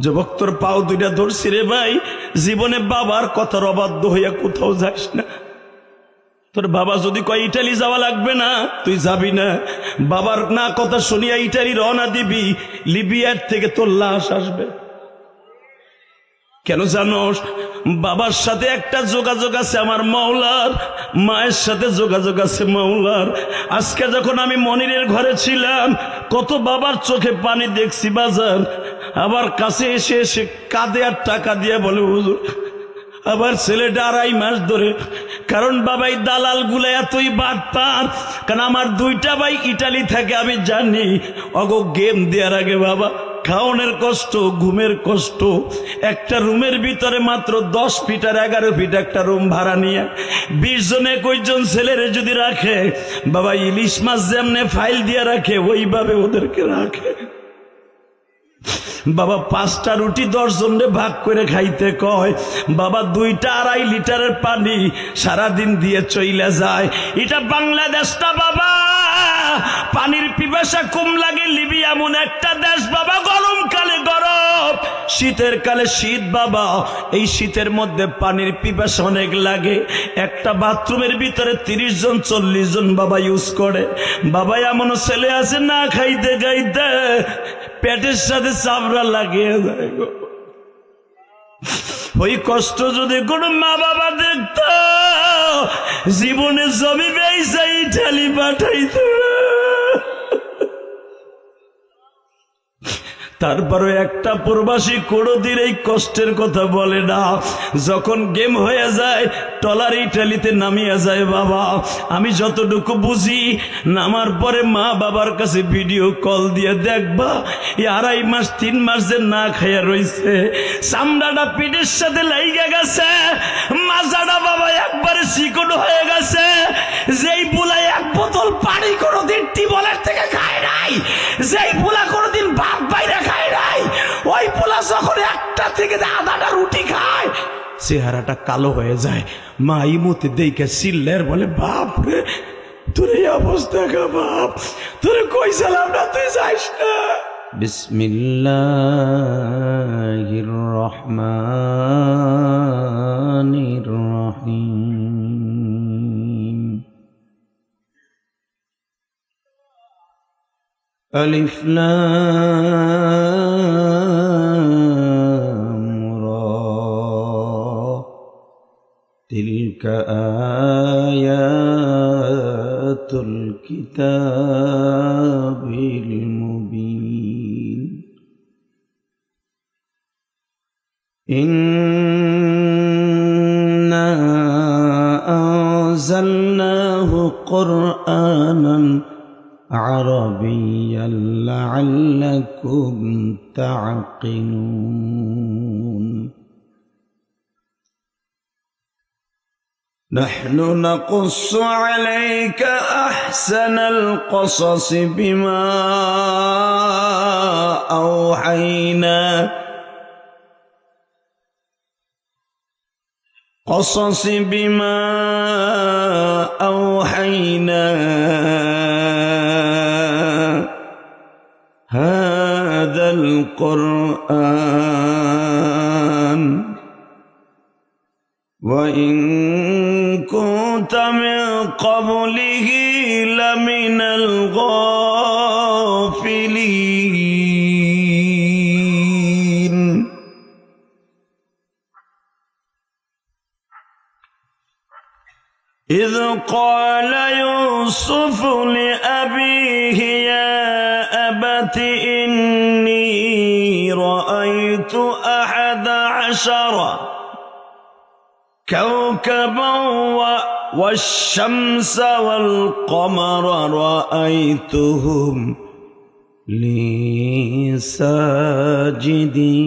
যুবক তোর পাও দুইটা ধরছি রে ভাই, জীবনে বাবার কথার অবাধ্য হইয়া কোথাও যাস না। তোর বাবা যদি কয় ইটালি যাওয়া লাগবে না, তুই যাবি না। বাবার না কথা শুনিয়া ইটালি রওনা দিবি, লিবিয়ার থেকে তোর লাশ আসবে। কেন জানোস? বাবার সাথে একটা যোগাযোগ আছে আমার মাওলার, মায়ের সাথে যোগাযোগ আছে মাওলার। আজকে যখন আমি মনিরের ঘরে ছিলাম, কত বাবার চোখে পানি দেখছি বাজার। আবার কাছে এসে এসে কাঁদে আর টাকা দিয়ে বলে হুজুর আবার ছেলেটা 2.5 মাস ধরে, কারণ বাবাই দালাল গুলো এতই বাটপার। কারণ আমার 2টা ভাই ইটালি থাকে, আমি জানি অগো গেম দেওয়ার আগে বাবা খাওয়ানোর কষ্ট, ঘুমের কষ্ট। একটা রুমের ভিতরে মাত্র 10 ফিট আর 11 ফিট একটা রুম ভাড়া নিয়ে 20 জন 21 জন ছেলেরে যদি রাখে, বাবা ইলিশ মাছ যেমনে ফাইল দিয়ে রাখে ওইভাবে ওদেরকে রাখে। বাবা 5টা রুটি 10 জনে ভাগ করে খাইতে কয়। বাবা 2টা 2.5 লিটারের পানি সারাদিন দিয়ে চইলা যায়। এটা বাংলাদেশটা বাবা, পানির পিপাসা কম লাগে। লিবিয়া এমন একটা দেশ বাবা, গরমকালে গরম, শীতের কালে শীত বাবা। এই শীতের মধ্যে পানির পিপাসা অনেক লাগে। একটা বাথরুমের ভিতরে 30 জন 40 জন বাবা ইউজ করে। বাবা এমন ছেলে আছে না খাইতে খাইতে পেটের সাথে চামড়া লাগিয়ে যায় গো। ওই কষ্ট যদি কোনো মা বাবা দেখত, জীবনে জমি বেইছে ইটালি পাঠাইত। তারপরে একটা প্রবাসী কোনোদিন এই কষ্টের কথা বলে না। যখন গেম হয়ে যায় টলার ইটালিতে নামিয়ে যায় বাবা। আমি যতটুকু বুঝি, নামার পরে মা বাবার কাছে ভিডিও কল দিয়ে দেখবা এই 2.5 মাস 3 মাস যে না খাইয়া রইছে, চামড়াটা পিঠের সাথে লাইগা গেছে, মাজাটা বাবা একবারে চিকন হয়ে গেছে। যেই বুলাই 1 বোতল পানি কোনোদিন টিবলের থেকে খায় নাই, যেই বুলা কোনোদিন ভাত বাইরে খায় নাই, ওই পোলা যখন 1টা থেকে 1/2টা রুটি খায়, চেহারাটা কালো হয়ে যায়। মা ইমুতে দেখে চিল্লের বলে, বাপ রে তোর এই অবস্থা কা বাপ, তোরে কইছিলাম না তুই যাইস না। বিসমিল্লাহির রহমানির রহিম। আলিফ লাম রা তিলকা আয়াতুল কিতাবিল মুবিন। ইন্না আনজালনাহু কুরআনান عربيا لعلكم تعقلون. نحن نقص عليك أحسن القصص بما أوحينا هذا القرآن وإن كنت من قبله لمن الغافلين. إذ قال يوسف لأبيه يا أبت إني رأيت 11 كوكبا والشمس والقمر رأيتهم لي ساجدين.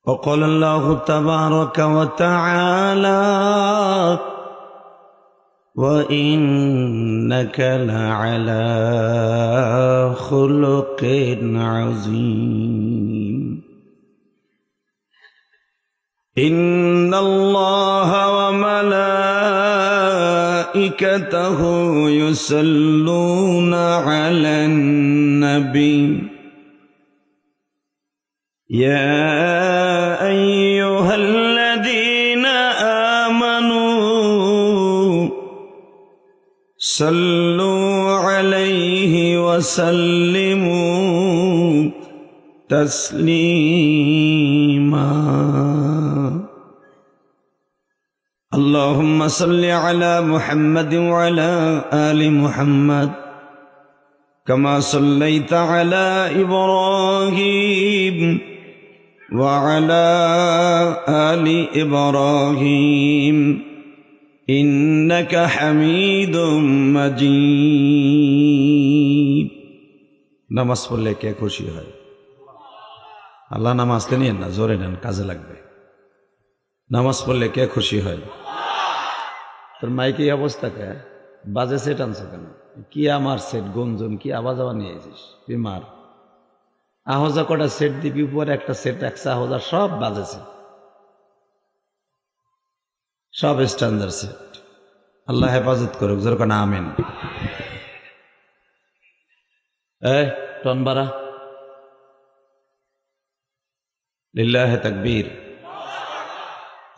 وقال الله تبارك وتعالى وإنك لعلى خلق عظيم. إن الله وملائكته وملائكته يصلون على النبي يا أيها الذين آمنوا صلوا عليه وسلموا تسليما اللهم صل على محمد وعلى آل محمد كما صليت على إبراهيم وعلى آل إبراهيم إنك حميد مجيد নামাজ পড়লে কে খুশি হয়? আল্লাহ নামাজ নিয়েন না, জোরে নেন, কাজে লাগবে। নামাজ পড়লে কে খুশি হয়? তোর মাইকে এই অবস্থা কে? বাজে সেট আনছো কেন? কি আমার সেট গঞ্জন, কি আওয়াজ আওয়াজ নিয়ে এসিস? তুই মার আহজা কটা সেট দিবি, উপরে একটা সেট একশো আহজা, সব বাজেছে, সব স্ট্যান্ডার্ড সেট। আল্লাহ হেফাজত করুক, জোর কেন আমিন। টন বাড়া, লিল্লাহে তাকবীর,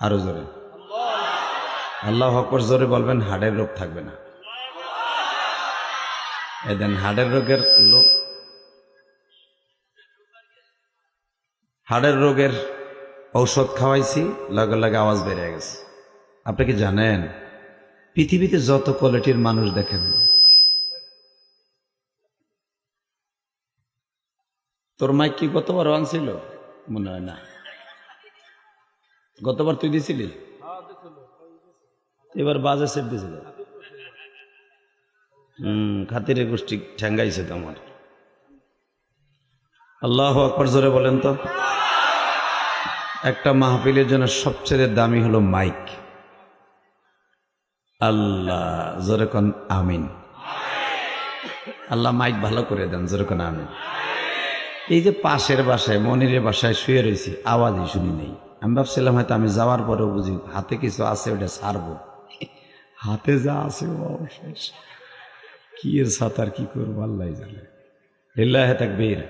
আরো জোরে আল্লাহু আকবার জোরে বলবেন, হার্টের রোগ থাকবে না। এদেন হার্টের রোগের লোক, হার্টের রোগের ঔষধ খাওয়াইছি, লগে লগে আওয়াজ বেড়ে গেছে। আপনি কি জানেন পৃথিবীতে যত কোয়ালিটির মানুষ দেখেন, তোর মাইক কি গতবার আনছিল? মনে হয় না, গতবার তুই দিছিলি, এবার বাজে সেট দিছিল। খাতিরের গোষ্ঠী ঠ্যাঙ্গাইছে তোমার। আল্লাহু আকবার জোরে বলেন তো। একটা মাহফিলের জন্য সবচেয়ে দামি হলো মাইক। আল্লাহ জোরে কোন আমিন। আল্লাহ মাইক ভালো করে দেন, জোরে কোন আমিন। এই যে পাশের বাসায়, মনিরের বাসায় শুয়ে রয়েছি, আওয়াজই শুনি নেই। আমি ভাবছিলাম হয়তো আমি যাওয়ার পরেও বুঝি হাতে কিছু আছে, ওটা ছাড়বো। হাতে যা আছে শেষ, কি এর সাঁতার কি করবো আল্লাহ জানে। লিল্লাহে তাকবীর।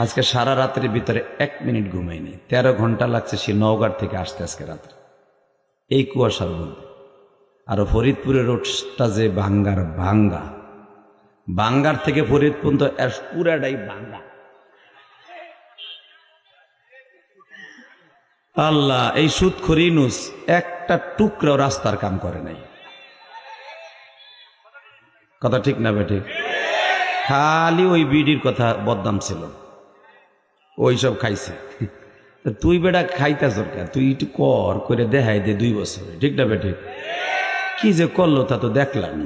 আজকে সারা রাতের ভিতরে 1 মিনিট ঘুমাইনি, 13 ঘন্টা লাগছে সে নওগাঁ থেকে আসতে আজকে রাত্রে, এই কুয়াশার মধ্যে। আর ফরিদপুরের রোডটা যে ভাঙ্গার থেকে ফরিদপুর তো পুরাটাই ভাঙ্গা। আল্লাহ, এই সুদখোর ইউনূস একটা টুকরাও রাস্তার কাম করে নাই। কথা ঠিক না বেঠে? খালি ওই বিডির কথা বদনাম ছিল, ওই সব খাইছে। তুই বেটা খাইতাছ কেন? তুই একটু করে দেখাই দে 2 বছরে, ঠিক না বেঠে? কি যে করলো তা তো দেখলাম,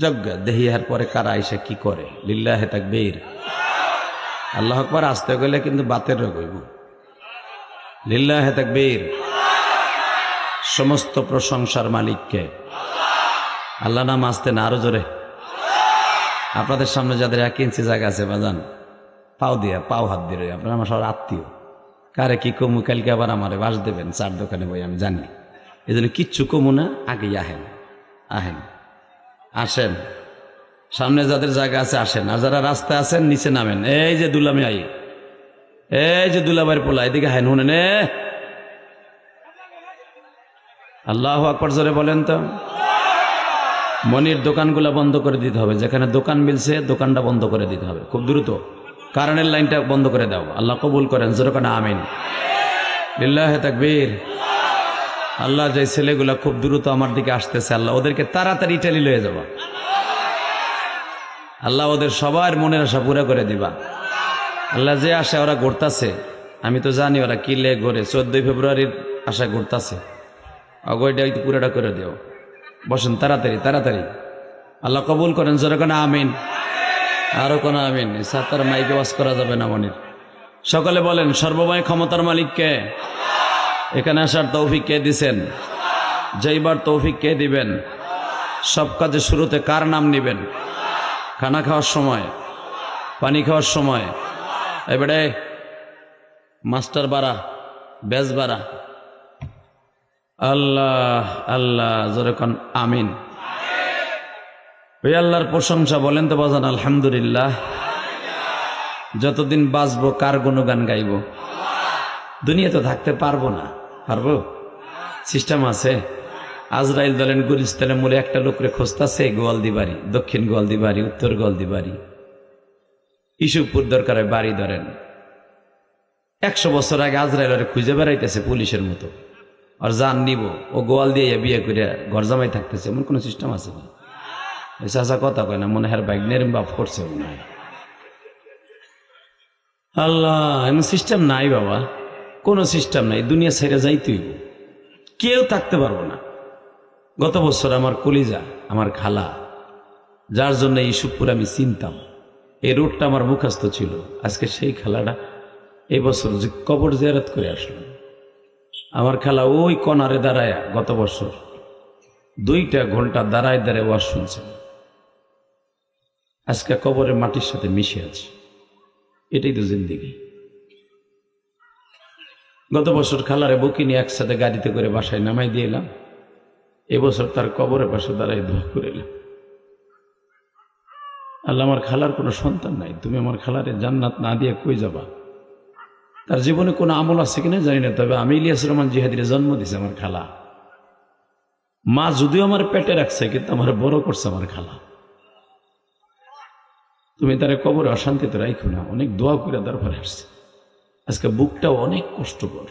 যজ্ঞা দেহি। আর পরে কারা আইসা কি করে। লিল্লাহে তাকবীর। আল্লাহ আকবার আসতে গেলে কিন্তু বাতের রোগ হইব। লিল্লাহে তাকবীর। সমস্ত প্রশংসার মালিককে। আল্লাহ নাম আসতে না, আরো জোরে। আপনাদের সামনে যাদের 1 ইঞ্চি জায়গা আছে বাজান, পাও হাত দিয়ে, আপনারা আমার সব আত্মীয়। কারে কি কমু, কালকে আবার আমারে বাস দেবেন 4 দোকানে বই, আমি জানি। এই জন্য কিচ্ছু কমু না, আগেই আসেন। সামনে যাদের জায়গা আছে আসেন, আর যারা রাস্তায় আছেন নিচে নামেন। এই যে দুলামি আই, এই যে দুলাবাইয়ের পোলা, এদিকে হাইন হুনেন। আল্লাহু আকবার জোরে বলেন তো। মনির দোকানগুলা বন্ধ করে দিতে হবে, যেখানে দোকান মিলছে দোকানটা বন্ধ করে দিতে হবে খুব দ্রুত। কারেন্টের লাইনটা বন্ধ করে দাও। আল্লাহ কবুল করেন, জোরে কোন আমিন। লিল্লাহে তাকবীর। আল্লাহ, যে ছেলেগুলা খুব দ্রুত আমার দিকে আসতেছে, আল্লাহ ওদেরকে তাড়াতাড়ি ইটালি লয়ে যাবা। আল্লাহ ওদের সবার মনের আশা পুরা করে দিবা। আল্লাহ, যে আশা ওরা ঘুরতাছে, আমি তো জানি ওরা কি লে ঘরে, 14 ফেব্রুয়ারির আশা ঘুরতাছে, অগয়টা পুরাটা করে দিও। বসেন তাড়াতাড়ি। আল্লাহ কবুল করেন, জোরে কোন আমিন। আরো কোন আমিন। সাতার মাইকে ওয়াজ করা যাবে না মনির। সকলে বলেন, সর্বময় ক্ষমতার মালিক কে? এখানে আসার তৌফিক কে দিছেন? যেইবার তৌফিক কে দিবেন? সব কাজে শুরুতে কার নাম নিবেন? খানা খাওয়ার সময়, পানি খাওয়ার সময়, এবারে মাস্টার বাড়া, বেজ বাড়া। আল্লাহ আল্লাহ, জোরে কোন আমিন। ওই আল্লাহর প্রশংসা বলেন তো বাজান আলহামদুলিল্লাহ। যতদিন বাঁচবো কার গুণগান গাইব? দুনিয়া তো থাকতে পারবো না, পারবো? সিস্টেম আছে। আজরাইল ধরেন গুলিস্তানের মূলে একটা লোকরে খুঁজতেছে, গোয়ালদি বাড়ি, দক্ষিণ গোয়ালদি বাড়ি, উত্তর গোয়ালদি বাড়ি, ইসুপুর দরকার বাড়ি ধরেন। 100 বছর আগে আজরাইল খুঁজে বেড়াইতেছে পুলিশের মতো, আর জান নিব, ও গোয়াল দিয়ে বিয়ে করে ঘর জামাই থাকতেছে, এমন কোনো সিস্টেম আছে না? চাচা কথা কয় না, মনে হয় বাইক নেরম বাপ করছে মনে হয়। আল্লাহ, এমন সিস্টেম নাই বাবা, কোনো সিস্টেম নাই। দুনিয়া ছেড়ে যাইতেই কেউ থাকতে পারবো না। গত বছর আমার কলিজা, আমার খালা, যার জন্য ইসুপুর আমি চিনতাম, এই রোডটা আমার মুখস্থ ছিল, আজকে সেই খালাটা এই বছর যে কবর জিয়ারত করে আসলো। আমার খালা ওই কনারে দাঁড়ায় গত বছর 2টা ঘন্টা দাঁড়ায় দাঁড়ায় ওয়াজ শুনছে। আজকে কবরের মাটির সাথে মিশে আছে। এটাই তো জিন্দেগি। গত বছর খালারে বকি নিয়ে একসাথে গাড়িতে করে বাসায় নামাই দিয়ে এলাম। এবছর তার কবরের পাশে দাঁড়ায় দোয়া করে এলাম, আল্লাহ, আমার খালার কোনো সন্তান নাই, তুমি আমার খালারে জান্নাত না দিয়ে কই যাবা? তার জীবনে কোনো আমল আছে কিনা জানি না, তবে আমি ইলিয়াস রহমান জিহাদিরে জন্ম দিছে আমার খালা। মা যদিও আমার পেটে রাখছে, কিন্তু আমার বড় করছে আমার খালা। তুমি তার কবরে অশান্তিতে রাখো না, অনেক দোয়া করে তারপরে আসছে। আজকে বুকটাও অনেক কষ্টকর,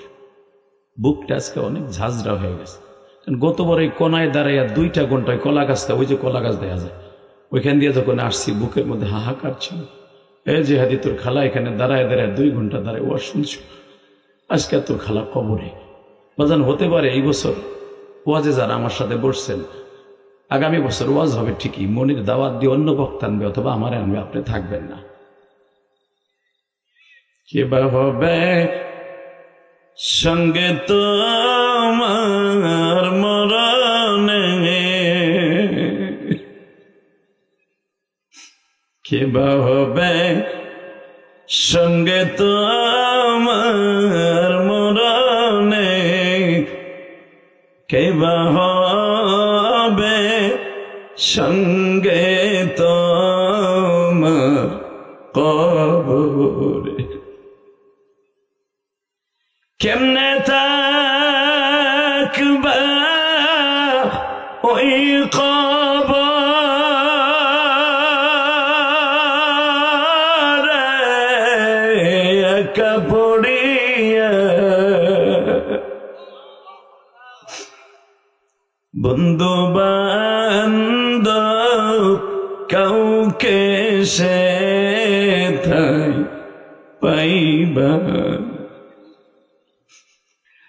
বুকটা আজকে অনেক ঝাঁঝরা হয়ে গেছে। কারণ গতবার এই কোনায় দাঁড়াইয়া 2টা ঘন্টায় কলা গাছটা, ওই যে কলা গাছ দেখা যায়, ওইখান দিয়ে যখন আসছি বুকের মধ্যে হাহাকার ছিল। এই যে হাদি তোর খালা এখানে দাঁড়ায় দাঁড়ায় 2 ঘন্টা দাঁড়ায় ওয়াজ শুনছো, আজকে তোর খালা কবরে। বাজান, হতে পারে এই বছর ওয়াজে যারা আমার সাথে বসছেন, আগামী বছর ওয়াজ হবে ঠিকই, মনির দাওয়াত দিয়ে অন্য বক্তা আনবে, অথবা আমার আনবে, আপনি থাকবেন না। কে বা হবে সঙ্গে তোমার মরণে, কে বা হবে সঙ্গে তোমার মরণে, কে বা হবে সঙ্গে তোমার কবরে। কেমনে থাকবা ওই কবরে একা পড়িয়া, বন্ধু বান্ধব কাউকে সে থাই পাইবা,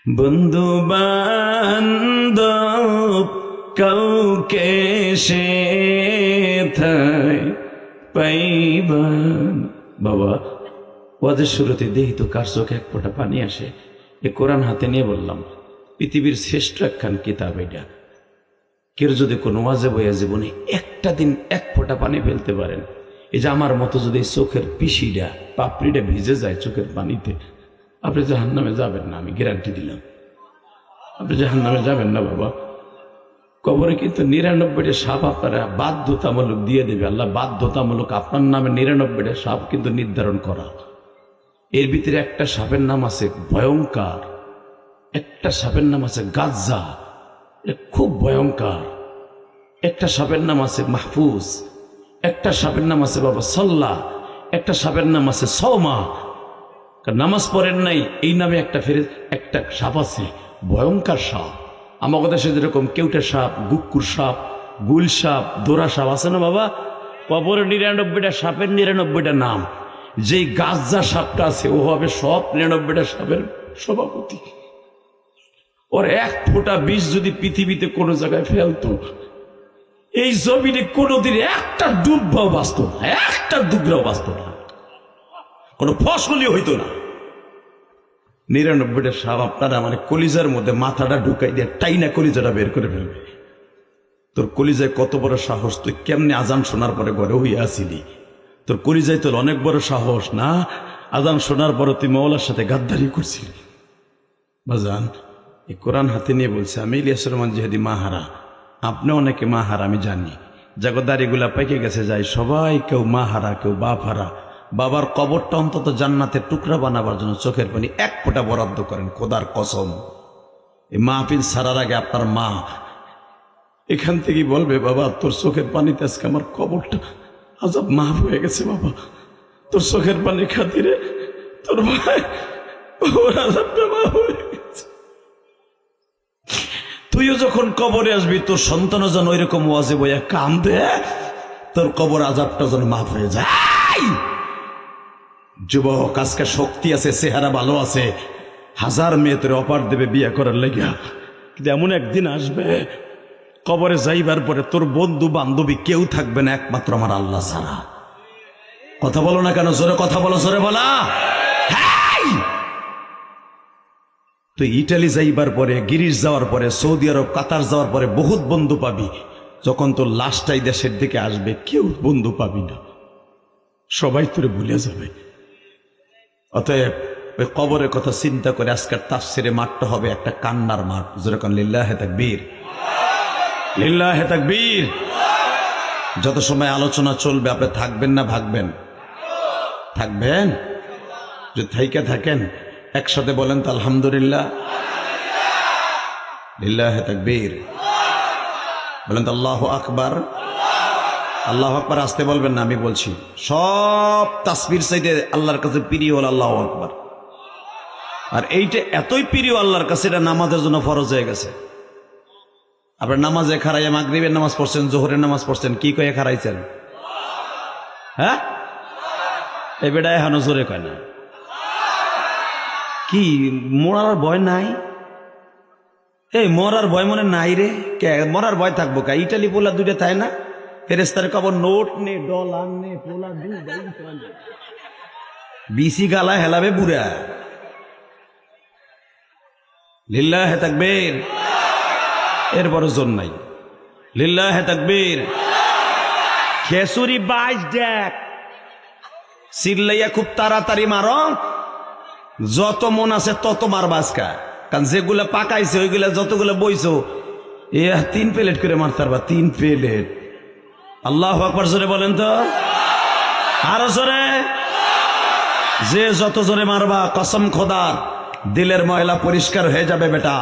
বন্ধু বান্ধব কাউকে সে থাই পাইবা। বাবা, ওয়াজের শুরুতে দেখি তো কার চোখে এক ফোঁটা পানি আসে। এ কোরআন হাতে নিয়ে বললাম, পৃথিবীর শ্রেষ্ঠ একখান কিতাব এটা। কেউ যদি কোনো ওয়াজে বইয়া জীবনে একটা দিন এক ফোঁটা পানি ফেলতে পারেন, এই যে আমার মতো যদি চোখের পিসিটা, পাপড়িটা ভিজে যায় চোখের পানিতে, আপনি জাহান্নামে যাবেন না, আমি গ্যারান্টি দিলাম। আপনি জাহান্নামে যাবেন না বাবা। কবরে কিন্তু 99টা সাপ আপনারা বাধ্যতামূলক দিয়ে দেবে আল্লাহ, বাধ্যতামূলক আপনার নামে 99টা সাপ কিন্তু নির্ধারণ করা। এর ভিতরে একটা সাপের নাম আছে ভয়ঙ্কর, একটা সাপের নাম আছে গাজ্জা, এটা খুব ভয়ঙ্কর। একটা সাপের নাম আছে মাহফুজ, একটা সাপের নাম আছে বাবা সল্লা, একটা সাপের নাম আছে সৌমা। নামাজ পড়েন নাই এই নামে একটা সাপ আছে, ভয়ঙ্কর সাপ। আমাদের দেশে যেরকম কেউটা সাপ, গুক্কুর সাপ, গুল সাপ, দোরা সাপ আছে না বাবা, কবরে 99টা সাপের 99টা নাম। যেই গাজ্জা সাপটা আছে ও হবে সব 99টা সাপের সভাপতি। ওর এক ফোঁটা বিষ যদি পৃথিবীতে কোনো জায়গায় ফেলতো, এই জমিনে কোনোদিন একটা ডুববাও বাঁচত না, একটা ডুবরাও বাঁচত না, কোনো ফসলই হইতো না। 99টা সাপ আপনারা মানে কলিজার মধ্যে মাথাটা ঢুকাই দিয়ে টাইনা কলিজাটা বের করে ফেলবে। তোর কলিজায় কত বড় সাহস, তুই কেমনে আজান শোনার পরে ঘরে হইয়া আসিলি? তোর কলিজায় তোর অনেক বড় সাহস না? আজান শোনার পরে তুই মওলার সাথে গাদ্দারি করছিলি। বাজান, এই কোরআন হাতে নিয়ে বলছে, আমি ইলিয়াস রহমান জিহাদি মাহারা, আপনি অনেকে মাহারা আমি জানি, জাগদারিগুলা পেকে গেছে যায় সবাই, কেউ মা হারা, কেউ বাপ হারা। বাবার কবরটা অন্তত জান্নাতের টুকরা বানাবার জন্য চোখের পানি এক ফোঁটা বরাদ্দ করেন, খোদার কসম। এই মাহফিল ছাড়ার আগে আপনার মা এখান থেকেই বলবে, বাবা তোর চোখের পানিতে আজকে আমার কবরটা আজাব মাফ হয়ে গেছে, বাবা তোর চোখের পানির খাতিরে তোর ভাই ওর আজাবটা মাফ হয়ে গেছে। তুইও যখন কবরে আসবি তোর সন্তানও যেন ওইরকম ওয়াজে বইয়া কান্দে, তোর কবর আজাবটা যেন মাফ হয়ে যায়। যুবক, আজকে শক্তি আছে, চেহারা ভালো আছে, হাজার মেয়ে তোর অপার দেবে বিয়ে করার লেগা, কিন্তু এমন একদিন আসবে কবরে যাইবার পরে তোর বন্ধু বান্ধবী কেউ থাকবে না, একমাত্র আমার আল্লাহ ছাড়া। কথা বলো না কেন? জোরে কথা বলো, জোরে বলা। তুই ইটালি যাইবার পরে, গিরিশ যাওয়ার পরে, সৌদি আরব, কাতার যাওয়ার পরে বহুত বন্ধু পাবি। যখন তোর লাশটাই দেশের দিকে আসবে কেউ বন্ধু পাবি না, সবাই তোরে ভুলে যাবে। অতএব ওই কবরের কথা চিন্তা করে আজকের তাফসিরে মাঠটা হবে একটা কান্নার মাঠ। যেরকম লিল্লাহে তাকবীর, লিল্লাহে তাকবীর। যত সময় আলোচনা চলবে আপনি থাকবেন না ভাগবেন? থাকবেন। যদি থাইকা থাকেন একসাথে বলেন তো আলহামদুলিল্লাহ, লিল্লাহে তাকবীর। বলেন তো আল্লাহু আকবার। আল্লাহু আকবার আসতে বলবেন না, আমি বলছি। সব তাসবির চাইতে আল্লাহর কাছে প্রিয় হল আল্লাহু আকবার। আর এইটা এতই প্রিয় আল্লাহর কাছে, এটা নামাজের জন্য ফরজ হয়ে গেছে। আপনার নামাজে খারাইয়া মাগরিবের নামাজ পড়ছেন, জোহরের নামাজ পড়ছেন, কি কয়ে খারাইছেন? হ্যাঁ, এই বেটা এখনো জোরে কয় না। কি মরার ভয় নাই? এই মরার ভয় মনে নাই রে। কে মরার ভয় থাকবো কা? ইটালি পোলা দুইটা তাই না? ফেরেস্তার কবর নোট নে, ডলার নে, পোলা বিসি গালা হেলাবে বুড়া। লিল্লাহে তাকবীর। এর বড় জোর নাই। লিল্লাহে তাকবীর। খেসুরি 22 ডেক চিল্লাইয়া খুব তাড়াতাড়ি মারো, যত মন আছে তত মারবা আজকা। কারণ যেগুলা পাকাইছে ওইগুলা যতগুলো বইছো এ 3 প্লেট করে মারতে পারবা, 3 প্লেট। আল্লাহু আকবার জোরে বলেন তো, আরো জোরে। যে যত জোরে মারবা কসম খোদার দিলের ময়লা পরিষ্কার হয়ে যাবে বেটা।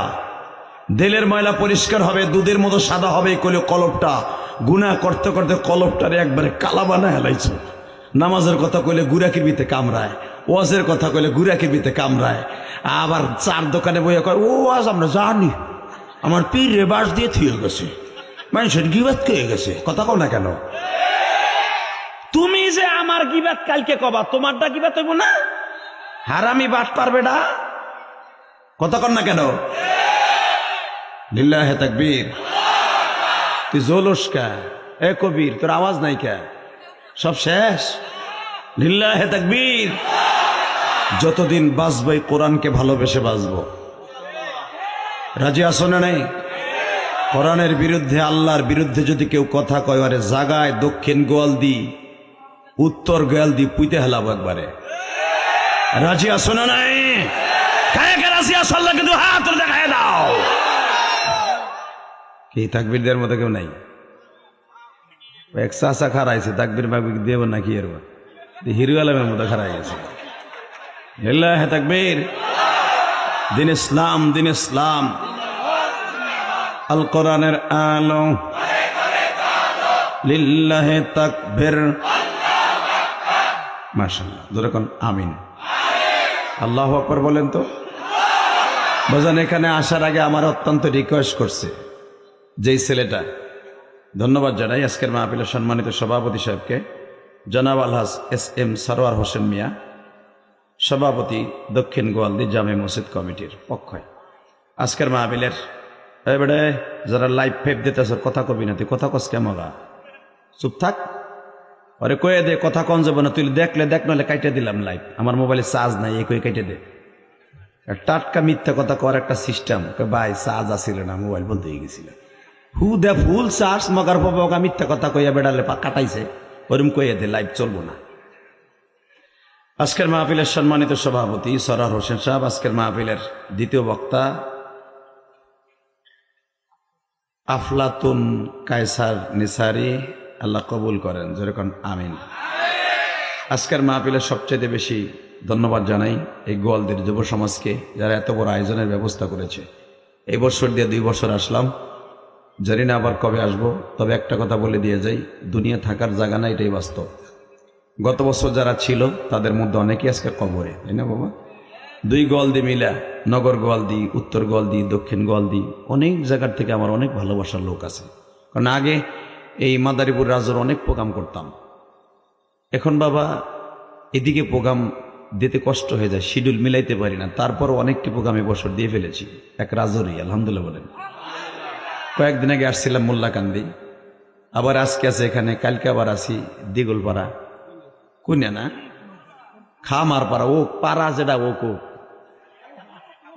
দিলের ময়লা পরিষ্কার হবে, দুধের মতো সাদা হবে কলবটা। গুনাহ করতে করতে কলবটারে একবারে কালা বানা হেলাইছো। নামাজের কথা কইলে গুড়াকির ভিতে কামড়ায়, ওয়াজের কথা কইলে গুড়াকির ভিতে কামড়ায়। আবার চার দোকানে বইয়া কয় ও আজ আমরা জানি আমার পীর রে বাস দিয়ে থুয়ে গেছে, মানুষের গিবাত খেয়ে গেছে। কথা কও না কেন? তুমি যে আমার গিবাত কালকে কবা, তোমারটা গিবাত হইব না? হারামি বাট পারবে না। কথা কন না কেন? লিল্লাহে তাকবীর। তুই জোলস কা? এ কবির, তোর আওয়াজ নাই কা? সব শেষ। লিল্লাহে তাকবীর। যতদিন বাঁচবো এই কোরআনকে ভালোবেসে বাঁচবো। রাজি আছো না নাই? কোরআনের বিরুদ্ধে, আল্লাহর বিরুদ্ধে যদি কেউ কথা কয়, আরে জাগায় দক্ষিণ গোয়ালদি, উত্তর গোয়ালদি পুইতে হেলাবো একবারে। রাজি আছো না নাই? কাকে রাজি আছো? আল্লাহ কিন্তু হাত দেখায় দাও। কি তাকবীরদের মতো কেউ নাই? এক চাষা খারাইছে, তাকবীর মাকবির দেব নাকি এর হিরু আলমের মতো খারাই গেছে। লিল্লাহে তাকবীর। দিন ইসলাম, দিন ইসলাম। আল কোরআনের আলো, লিল্লাহে তাকবীর। মাশাআল্লাহ, জোরে কোন আমিন। আল্লাহু আকবার বলেন তো। বাজান, এখানে আসার আগে আমার অত্যন্ত রিকোয়েস্ট করছে যেই ছেলেটা, ধন্যবাদ জানাই আজকের মাহফিলের সম্মানিত সভাপতি সাহেবকে, জনাব আলহাজ SM সরওয়ার হোসেন মিয়া, সভাপতি দক্ষিণ গোয়ালদি জামে মসজিদ কমিটির পক্ষে আজকের মাহফিলের। এবারে যারা লাইভ ফেপ দিতেছ কথা কবি না, তুই কথা কস কেমন? চুপ থাক। আরে কয়ে দে, কথা কন যাবো না। তুই দেখলে দেখ, নলে কাইটে দিলাম লাইভ। আমার মোবাইলে চার্জ নাই, এই কয়ে কাইটে দে। টাটকা মিথ্যা কথা কর একটা সিস্টেম। ভাই চার্জ আসিল না, মোবাইল বন্ধ হয়ে গেছিল। হু দে ফুল চার্জ মগার পাবা মিথ্যা কথা কইয়া বেড়ালে কাটাইছে, ওরম কইয়া দে, লাইভ চলবো না। আজকের মাহফিলের সম্মানিত সভাপতি সরওয়ার হোসেন সাহেব, আজকের মাহফিলের দ্বিতীয় বক্তা আফলাতুন কায়সার নিসারি, আল্লাহ কবুল করেন, যেরকম আমিন। আজকের মাহফিলের সবচেয়ে বেশি ধন্যবাদ জানাই এই গোয়ালদের যুব সমাজকে, যারা এত বড় আয়োজনের ব্যবস্থা করেছে। এই বছর দিয়ে 2 বছর আসলাম, জানি না আবার কবে আসবো। তবে একটা কথা বলে দিয়ে যাই, দুনিয়া থাকার জায়গা না, এটাই বাস্তব। গত বছর যারা ছিল তাদের মধ্যে অনেকেই আজকে কবরে, তাই না বাবা? 2 গোয়ালদি মিলা, নগর গোয়ালদি, উত্তর গোয়ালদি, দক্ষিণ গোয়ালদি, অনেক জায়গার থেকে আমার অনেক ভালোবাসার লোক আছে। কারণ আগে এই মাদারীপুর রাজুর অনেক প্রোগ্রাম করতাম। এখন বাবা এদিকে প্রোগ্রাম দিতে কষ্ট হয়ে যায়, শিডিউল মিলাইতে পারি না। তারপর অনেকটি প্রোগ্রাম এবছর দিয়ে ফেলেছি, এক রাজুরই, আলহামদুলিল্লাহ বলেন। কয়েকদিন আগে আসছিলাম মোল্লাকান্দি, আবার আজকে আছে এখানে, কালকে আবার আসি দিগুলপাড়া, কুনিয়া না খামার পাড়া, ও পাড়া যেটা ও কো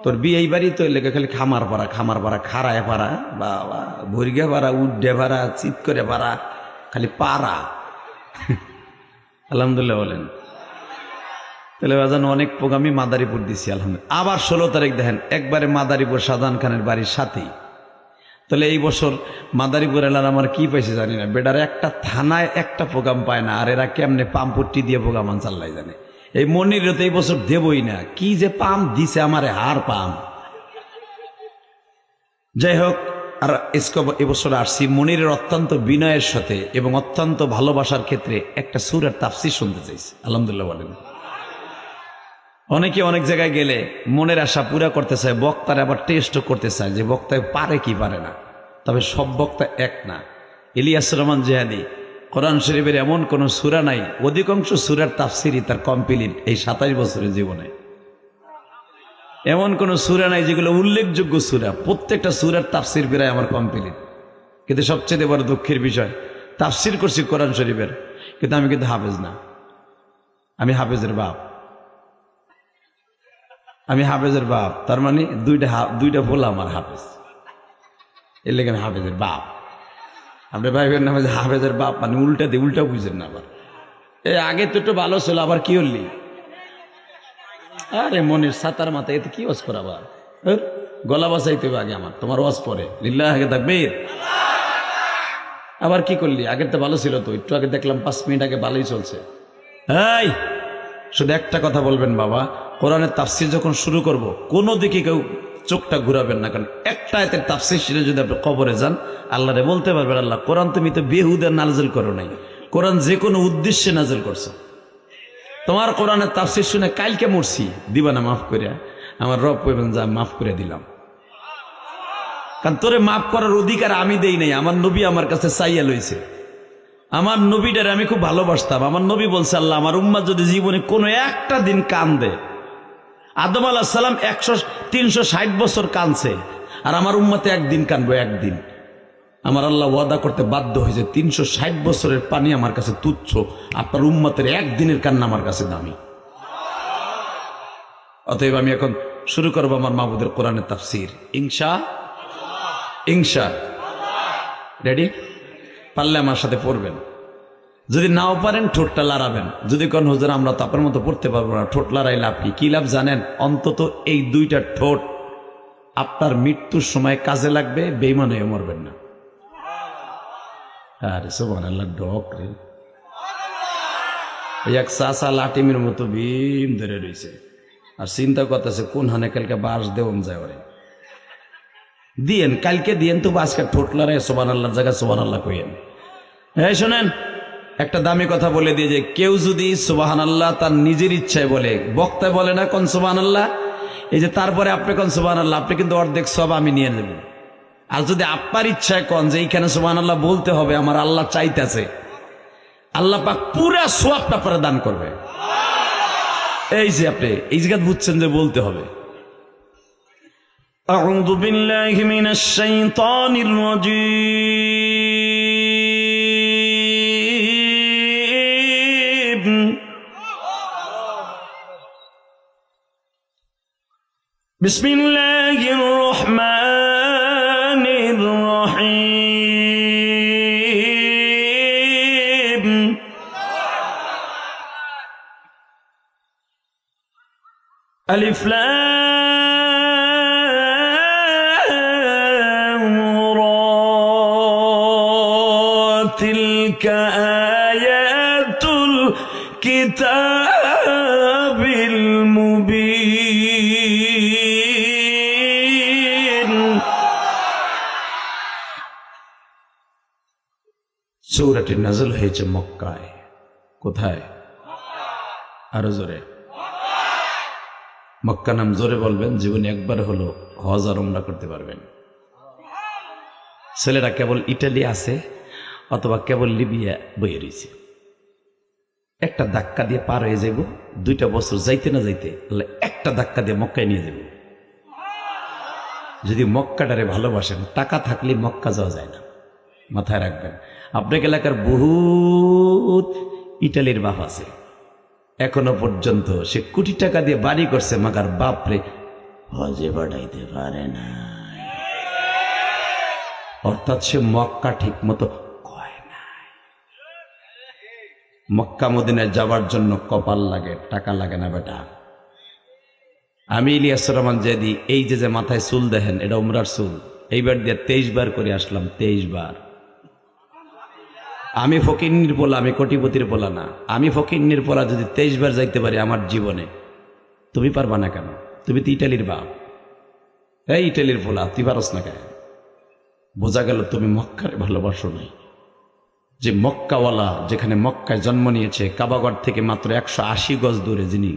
তোর বিয়ে বাড়ি তো লেগে খালি খামার পাড়া, খামার পাড়া, খাড়ায় পাড়া, বাবা ভরিগা পাড়া, উড্ডে পাড়া, চিত করে পাড়া, খালি পাড়া। আলহামদুলিল্লাহ বলেন। তাহলে বাজানো অনেক প্রোগ্রামই মাদারীপুর দিছি আলহামদুলিল্লাহ। আবার 16 তারিখ দেখেন একবারে মাদারীপুর শাহজাহান খানের বাড়ির সাথেই। তাহলে এই বছর মাদারীপুর এলার আমার কি পাইছে জানি না, বেটার একটা থানায় একটা প্রোগ্রাম পায় না, আর এরা কেমনে পাম্পট্টি দিয়ে প্রোগ্রাম আনসাল্লাই জানে। এই মনির তো এই বছর দেবই না, কি যে পাম দিছে আমারে, হার পাম। যাই হোক, আর এবছর আসছি মনিরের অত্যন্ত বিনয়ের সাথে এবং অত্যন্ত ভালোবাসার ক্ষেত্রে একটা সূরার তাফসীর শুনতে চাইছি, আলহামদুলিল্লাহ বলেন। অনেকে অনেক জায়গায় গেলে মনের আশা পুরা করতে চায়, বক্তারা আবার টেস্টও করতে চায় যে বক্তায় পারে কি পারে না। তবে সব বক্তা এক না। ইলিয়াস রহমান জিহাদি কোরআন শরীফের এমন কোন সূরা নাই, অধিকাংশ সূরার তাফসীরই তার কমপ্লিট এই 27 বছরের জীবনে। এমন কোন সূরা নাই যেগুলো উল্লেখযোগ্য সূরা, প্রত্যেকটা সূরার তাফসীর প্রায় আমার কমপ্লিট। কিন্তু সবচেয়ে বড় দুঃখের বিষয়, তাফসীর করছি কোরআন শরীফের, কিন্তু আমি কিন্তু হাফেজ না। আমি হাফেজের বাপ, আমি হাফেজের বাপ। তার মানে দুইটা বলা আমার হাফেজ, এর লেগে আমি হাফেজের বাপ। আপনি ভাইবেন না হাফেজের বাপ মানে উল্টা দিয়ে, উল্টা বুঝেন না আবার। এই আগে তো একটু ভালো ছিল, আবার কি হলি? আরে মনির সাতার মাথায় এতে কি ওয়াজ করা, আবার গলা বাসাইতে হবে আগে আমার, তোমার ওয়াজ পরে লিল্লাহি তাকবীর। আবার কি করলি? আগের তো ভালো ছিল তো, একটু আগে দেখলাম 5 মিনিট আগে ভালোই চলছে। এই শুধু একটা কথা বলবেন বাবা, কোরআনের তাফসীর যখন শুরু করব কোনো দিকে কেউ চোখটা ঘুরাবেন না, কারণ একটা আয়াতের তাফসীর শুনে যদি আপনি কবরে যান, আল্লাহরে বলতে পারবেন, আল্লাহ কোরআন তুমি তো বেহুদা নাজিল করো নাই, কোরআন যে কোনো উদ্দেশ্যে নাজিল করছো। তোমার কোরআনের তাফসীর শুনে কালকে মরছি, দিবা না মাফ করিয়া? আমার রব কইবেন যা মাফ করে দিলাম, কারণ তোরে মাফ করার অধিকার আমি দেই নাই, আমার নবী আমার কাছে চাইয়া লইছে। আমার নবীটারে আমি খুব ভালোবাসতাম। আমার নবী বলছে, আল্লাহ আমার উম্মাত যদি জীবনে কোনো একটা দিন কান্দে, আদম আলাইহিস সালাম 360 বছর কাঁদছে, আর আমার উম্মতে একদিন কানবো, একদিন। আমার আল্লাহ ওয়াদা করতে বাধ্য হয়েছে, 360 বছরের পানি আমার কাছে তুচ্ছ, আপনার উম্মতের একদিনের কান্না আমার কাছে দামি। অতএব আমি এখন শুরু করবো আমার মাহবুদের কোরআনের তাফসীর, ইনশা। রেডি? পারলে আমার সাথে পড়বেন, যদি নাও পারেন ঠোঁটটা লড়াবেন। যদি কোন হুজুর আমরা তো আপনার মতো পড়তে পারবো না, ঠোঁট লড়াই লাভ কি লাভ জানেন? অন্তত এই 2টা ঠোঁট আপনার মৃত্যুর সময় কাজে লাগবে, বেঈমান হয়ে মরবেন না। আরে সুবহানাল্লাহ, ডক রে এক চাচা লাটিমের মতো ভীম ধরে রয়েছে, আর চিন্তা করতেছে কোন হানে কালকে বাস দেওন যায়, ওরে দিয়েন, কালকে দিয়েন তো আজকে ঠোঁট লড়াই সুবহানাল্লাহর জায়গায় সুবহানাল্লাহ কইেন। এই শোনেন, একটা দামি কথা বলে দিয়ে, যে কেউ যদি সুবহানাল্লাহ তার নিজের ইচ্ছায় বলে, বক্তা বলে না কোন সুবহানাল্লাহ, এই যে তারপরে আপনি কোন সুবহানাল্লাহ, আপনি কিন্তু অর্ধেক সব আমি নিয়ে নেব। আর যদি আপনার ইচ্ছায় কোন যে এইখানে সুবহানাল্লাহ বলতে হবে, আমার আল্লাহ চাইতেছে, আল্লাহ পাক পুরা সওয়াবটা আপনারা দান করবে। এই যে আপনি এই জায়গা বুঝছেন যে বলতে হবে। আউযু বিল্লাহি মিনাশ শাইতানির রাজীম। বিসমিল্লাহির রহমানির রহিম। আলিফ লাম রা, তিলকা তিলকা আয়াতুল কিতাবিল মুবিন। সূরাটি নাযিল হয়েছে মক্কায়। কোথায়? আরো জোরে। মক্কা নাম জোরে বলবেন, জীবনে একবার হলো হজ আর উমরা করতে পারবেন। ছেলেরা কেবল ইটালি আছে অথবা কেবল লিবিয়া বইয়ে রয়েছে, একটা ধাক্কা দিয়ে পার হয়ে যাব। 2টা বছর যাইতে না যাইতে একটা ধাক্কা দিয়ে মক্কায় নিয়ে যাব। যদি মক্কাটারে ভালোবাসেন, টাকা থাকলে মক্কা যাওয়া যায় না, মাথায় রাখবেন। আপনার এলাকার বহুত ইটালির বাপ আছে, এখনো পর্যন্ত সে কোটি টাকা দিয়ে বাড়ি করছে, মাগার বাপরে হজে বাড়াইতে পারে না। অর্থাৎ সে মক্কা ঠিক মতো কয় নাই। মক্কা মদিনায় যাওয়ার জন্য কপাল লাগে, টাকা লাগে না বেটা। আমি ইলিয়াসুর রহমান জেদি, এই যে মাথায় চুল দেখেন, এটা উমরার চুল, এইবার দিয়ে 23 বার করে আসলাম, 23 বার। আমি ফকিন্নির পোলা, আমি কোটিপতির পোলা না। আমি ফকিন্নির পোলা যদি 23 বার যাইতে পারি আমার জীবনে, তুমি পারবা না কেন? তুমি তো ইটালির বাপ, এই ইটালির পোলা, তুই পারস না কেন? বোঝা গেল তুমি মক্কারে ভালোবাসো নাই। যে মক্কাওয়ালা, যেখানে মক্কায় জন্ম নিয়েছে, কাবাগর থেকে মাত্র 180 গজ দূরে যিনি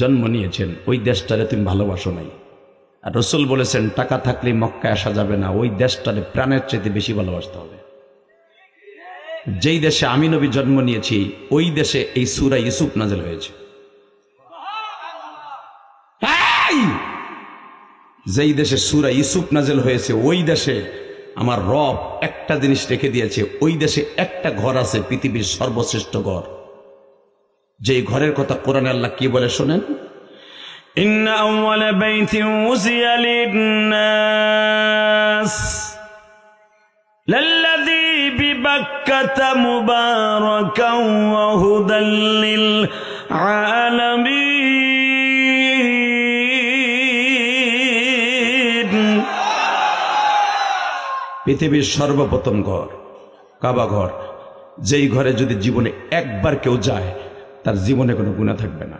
জন্ম নিয়েছেন, ওই দেশটারে তুমি ভালোবাসো নাই। আর রসুল বলেছেন, টাকা থাকলে মক্কায় আসা যাবে না, ওই দেশটারে প্রাণের চাইতে বেশি ভালোবাসতে হবে। যেই দেশে আমি নবী জন্ম নিয়েছি, ওই দেশে এই সূরা ইউসুফ নাযিল হয়েছে। যেই দেশে সূরা ইউসুফ নাযিল হয়েছে, ওই দেশে আমার রব একটা জিনিস রেখে দিয়েছে। ওই দেশে একটা ঘর আছে, পৃথিবীর সর্বশ্রেষ্ঠ ঘর। যেই ঘরের কথা কোরআনে আল্লাহ কি বলে শোনেন, ইন্না আউওয়ালা বাইতিন উযিয়া লিন-নাস লাল্লাযী বিবাক্কাতা মুবারাকান ওয়া হুদাল লিল আলামিন। পৃথিবীর সর্বপ্রথম ঘর কাবা ঘর, যেই ঘরে যদি জীবনে একবার কেউ যায়, তার জীবনে কোনো গুনাহ থাকবে না।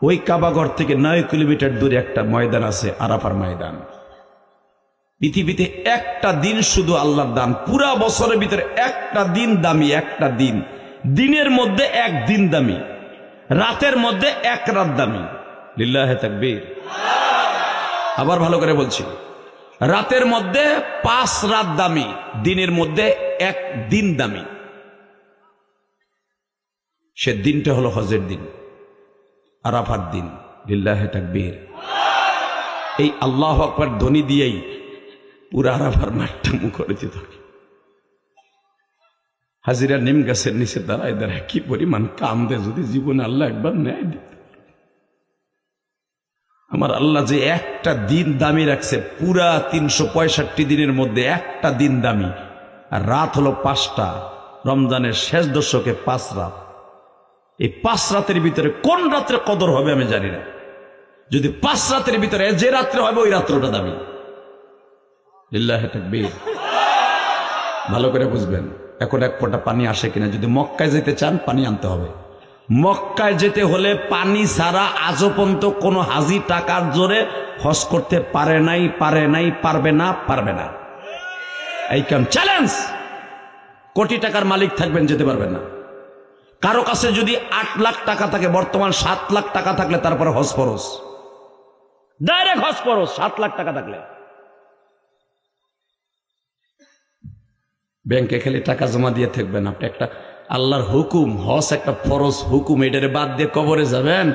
ওই কাবা ঘর থেকে 9 কিলোমিটার দূরে একটা ময়দান আছে, আরাফার ময়দান। পৃথিবীতে একটা দিন শুধু আল্লাহর দান, পুরা বছরের ভিতরে একটা দিন দামি, একটা দিন। দিনের মধ্যে এক দিন দামি, রাতের মধ্যে এক রাত দামি। লিল্লাহে তাকবীর। আবার ভালো করে বলছি, রাতের মধ্যে 5 রাত দামি, দিনের মধ্যে এক দিন দামি। সে দিনটা হলো হজের দিন, আরাফার দিন। লিল্লাহে তাকবীর। এই আল্লাহু আকবার ধ্বনি দিয়েই পুরা আরাফার মাঠটা মুখরিত থাকে। হাজিরা নিম গাছের নিচে দাঁড়ায় দাঁড়ায় কি পরিমাণ কান্দে, যদি জীবনে আল্লাহ একবার ন্যায় দিতে। আমার আল্লাহ যে একটা দিন দামি রাখছে, পুরা 365 দিনের মধ্যে একটা দিন দামি। আর রাত হলো 5টা, রমজানের শেষ দশকে 5 রাত। এই 5 রাতের ভিতরে কোন রাত্রে কদর হবে আমি জানি না। যদি 5 রাতের ভিতরে যে রাত্রে হবে, ওই রাত্রটা দামি। লিল্লাহে তাকবীর। ভালো করে বুঝবেন। এখন এক ফোঁটা পানি আসে কিনা, যদি মক্কায় যেতে চান পানি আনতে হবে। মক্কায় যেতে হলে পানি ছাড়া আজও পর্যন্ত কোনো হাজি টাকার জোরে হজ করতে পারে নাই, পারবে না। এই কাম চ্যালেঞ্জ। কোটি টাকার মালিক থাকবেন, যেতে পারবেন না। কারো কাছে যদি 8 লাখ টাকা থাকে, বর্তমান 7 লাখ টাকা থাকলে তারপরে হজ ফরজ, ডাইরেক্ট হজ ফরজ। 7 লাখ টাকা থাকলে ব্যাংকে খালি টাকা জমা দিয়ে থাকবেন। আপনি একটা আল্লাহর হুকুম, হজ একটা ফরজ হুকুম, এটারে বাদ দিয়ে কবরে যাবেন,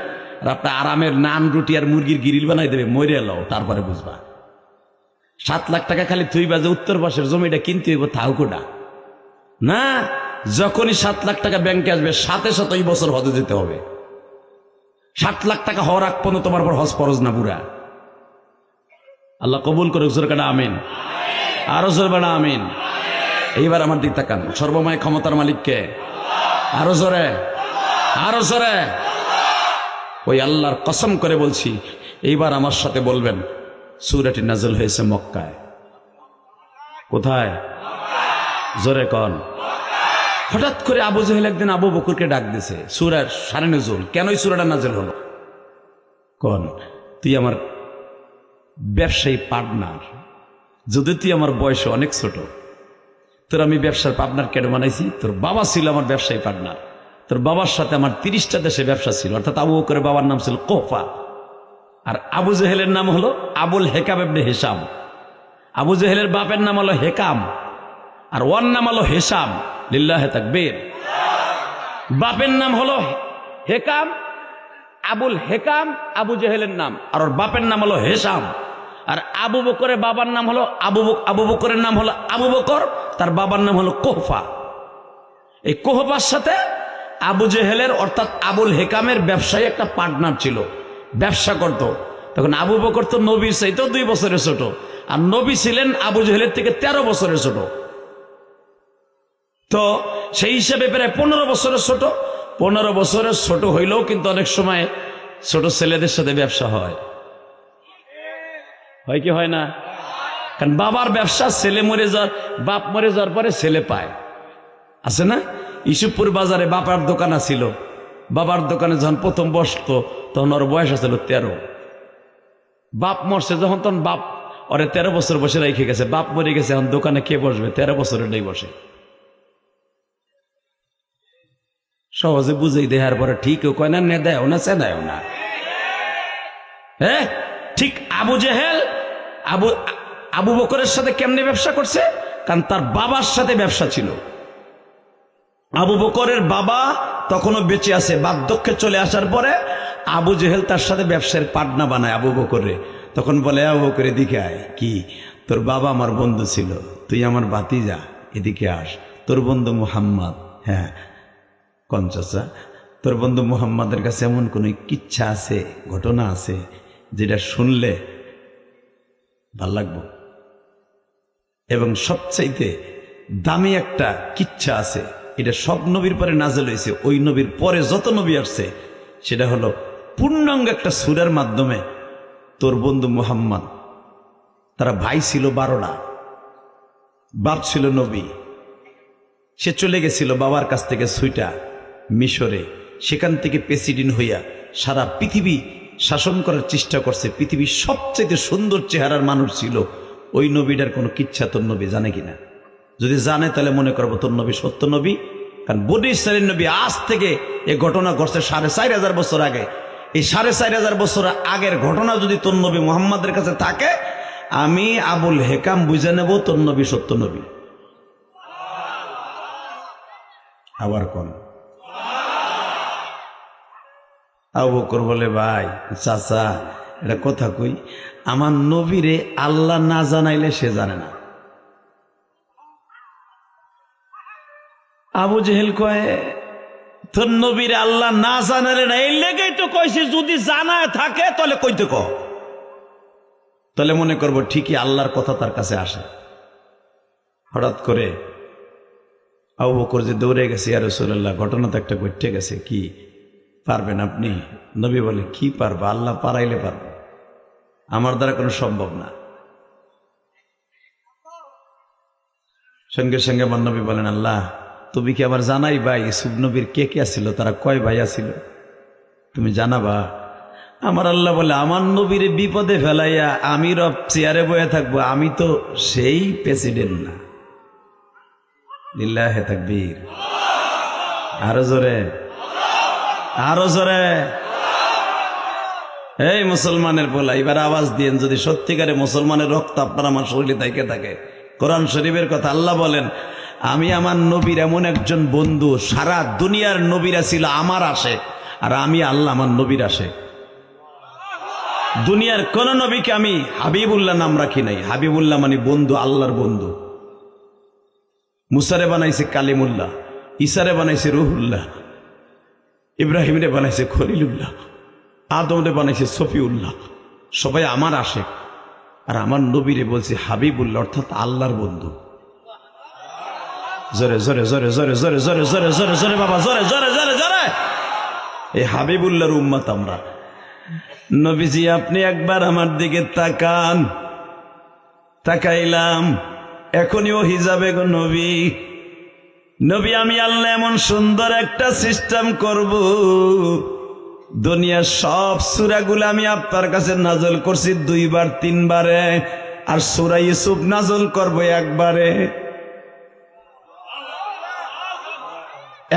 আর আপনার আরামের নান রুটি আর মুরগির গিরিল বানাই দেবে, মরে এলো, তারপরে বুঝবা। 7 লাখ টাকা খালি তুই বাজে উত্তর পাশের জমিটা কিনতে হইব, থাউকুটা না। যখনই 7 লাখ টাকা ব্যাংকে আসবে, সাথে সাথে ওই বছর হজে যেতে হবে। 7 লাখ টাকা হওয়ার আগ পর্যন্ত তোমার পর হজ ফরজ না বুড়া। আল্লাহ কবুল করে জোরকাটা আমিন, আরো জোরবে না আমিন। এইবার আমার দিক তাকান, সর্বময় ক্ষমতার মালিককে, আরো জোরে, আরো জোরে। ওই আল্লাহর কসম করে বলছি, এইবার আমার সাথে বলবেন, সূরাটি নাযিল হয়েছে মক্কায়। কোথায়? জোরে কন। হঠাৎ করে আবু জেহেল একদিন আবু বকরকে ডাক দিছে, সূরার শানে নুজুল। কেন এই সূরাটা নাযিল হলো? কন, তুই আমার ব্যবসায়ী পার্টনার, যদি তুই আমার বয়সে অনেক ছোট, তোর আমি ব্যবসার পার্টনার কেন বানাইছি? তোর বাবা ছিল আমার ব্যবসায়ী পার্টনার, তোর বাবার সাথে আমার 30টা দেশে ব্যবসা ছিল। অর্থাৎ আবু বকরের বাবার নাম ছিল কোফা, আর আবু জেহেলের নাম হলো আবুল হেকাম ইবনে হিশাম। আবু জেহেলের বাপের নাম হলো হেকাম, আর ওর নাম হলো হিশাম। লিল্লাহে তাকবীর। বাপের নাম হলো হেকাম, আবুল হেকাম আবু জেহেলের নাম, আর ওর বাপের নাম হলো হিশাম। আর আবু বকরের বাবার নাম হলো আবু বকরের নাম হলো আবু বকর, তার বাবার নাম হলো কোহফা। এই কোহফার সাথে আবু জেহেলের অর্থাৎ আবুল হেকামের ব্যবসায়ী একটা পার্টনার ছিল, ব্যবসা করত। তখন আবু বকর তো নবীর চাইতেও 2 বছরের ছোট, আর নবী ছিলেন আবু জেহেলের থেকে 13 বছরের ছোট। তো সেই হিসাবে প্রায় 15 বছরের ছোট। 15 বছরের ছোট হইলেও কিন্তু অনেক সময় ছোট ছেলেদের সাথে ব্যবসা হয় কি হয় না? কারণ বাবার ব্যবসা, ছেলে মরে যাওয়ার, বাপ মরে যাওয়ার পরে ছেলে পায়, আছে না? ইসুপুর বাজারে বাবার দোকান ছিল। বাবার দোকানে যখন প্রথম বসতো তখন ওর বয়স ছিল 13। বাপ মরছে যখন, তখন বাপ ওরে 13 বছর বসে রেখে গেছে। বাপ মরে গেছে, এখন দোকানে কে বসবে? 13 বছরের নেই বসে। সহজে বুঝেই দেওয়ার পরে ঠিকও কয় না, নে দেয় না, সে দেয় না। হ্যাঁ, ঠিক আবু জেহেল আবু বকরের সাথে কেমনে ব্যবসা করছে? কারণ তার বাবার সাথে ব্যবসা ছিল। আবু বকরের বাবা তখনও বেঁচে আছে, বার্ধক্যে চলে আসার পরে আবু জেহেল তার সাথে ব্যবসার পার্টনার বানায় আবু বকরে। তখন বলে, আবু বকর এদিকে আয়। কি? তোর বাবা আমার বন্ধু ছিল, তুই আমার ভাতিজা, এদিকে আস। তোর বন্ধু মুহাম্মদ, হ্যাঁ কোন চাচা, তোর বন্ধু মুহাম্মাদের কাছে এমন কোন কিচ্ছা আছে, ঘটনা আছে যেটা শুনলে ভাল লাগবো? এবং সবচাইতে দামি একটা কিচ্ছা আছে, এটা সব নবীর পরে নাযিল হয়েছে। ওই নবীর পরে যত নবী আসছে সেটা হলো পূর্ণাঙ্গ একটা সূরার মাধ্যমে তোর বন্ধু মুহাম্মদ, তারা ভাই ছিল 12টা, বাপ ছিল নবী। সে চলে গেছিল বাবার কাছ থেকে ছুইটা মিশরে, সেখান থেকে প্রেসিডেন্ট হইয়া সারা পৃথিবী শাসন করার চেষ্টা করছে। পৃথিবীর সবচেয়ে সুন্দর চেহারার মানুষ ছিল ওই নবীটার কোনো কিচ্ছা তোর নবী জানে কিনা? যদি জানে তাহলে মনে করবো তোর নবী সত্য নবী। কারণ বনি ইসরাইলের নবী আজ থেকে এই ঘটনা ঘটছে 4500 বছর আগে। এই 4500 বছর আগের ঘটনা যদি তোর নবী মুহাম্মাদের কাছে থাকে, আমি আবুল হেকাম বুঝে নেব তোর নবী সত্য নবী। আবার কোন আবু বকর বলে, ভাই চাচা এটা কথা কই, আমার নবীরে আল্লাহ না জানাইলে সে জানে না। আবু জেহেল কয়, তোর নবীরে আল্লাহ না জানালে না, এই লেগেই তো কইছে যদি জানায় থাকে তাহলে কইতে কও, তাহলে মনে করবো ঠিকই আল্লাহর কথা তার কাছে আসে। হঠাৎ করে আবু বকর যে দৌড়ে গেছে, ইয়া রাসূলুল্লাহ ঘটনা তো একটা ঘটে গেছে, কি পারবেন আপনি? নবী বলে, কি পারবা? আল্লাহ পারাইলে পারবো, আমার দ্বারা কোনো সম্ভব না। সঙ্গে সঙ্গে আমার নবী বলেন, আল্লাহ তুমি কি আমার জানাই ভাই ইউসুফ নবীর কে কে ছিল, তারা কয় ভাই ছিল, তুমি জানাবা? আমার আল্লাহ বলে, আমার নবীর বিপদে ফেলাইয়া আমি রব চেয়ারে বয়ে থাকবো, আমি তো সেই প্রেসিডেন্ট না। লিল্লাহে তাকবীর। আরো জোরে, আরো জোরে। এই মুসলমানের পোলা, এবার আওয়াজ দিয়েন যদি সত্যিকারে মুসলমানের রক্ত আপনার আমার শরীরে থেকে থাকে। কোরআন শরীফের কথা, আল্লাহ বলেন, আমি আমার নবীর এমন একজন বন্ধু, সারা দুনিয়ার নবীরা ছিল আমার আসে, আর আমি আল্লাহ আমার নবীর আসে। দুনিয়ার কোন নবীকে আমি হাবিবুল্লাহ নাম রাখি নাই। হাবিবুল্লাহ মানে বন্ধু, আল্লাহর বন্ধু। মুসারে বানাইছে কালিমুল্লাহ, ঈসারে বানাইছে রুহুল্লাহ, ইব্রাহিমরে বানাইছে খলিলুল্লাহ, আদমরে বানাইছে সফিউল্লাহ। সবাই আমার আসে, আর আমার নবীরে বলছে হাবিবুল্লাহ, অর্থাৎ আল্লাহর বন্ধু। জোরে জোরে জোরে জোরে জোরে জোরে জোরে জোরে জোরে বাবা, জোরে জোরে জোরে জোরে। এই হাবিবুল্লাহর উম্মত আমরা। নবীজি আপনি একবার আমার দিকে তাকান। তাকাইলাম, এখনই ও হিজাবে গো নবী। নবী আমি আল্লাহ এমন সুন্দর একটা সিস্টেম করব, দুনিয়ার সব সূরাগুলো আমি আপনার কাছে নাজল করছি 2 বার 3 বারে, আর সূরা ইউসুফ নাজল করব একবারে।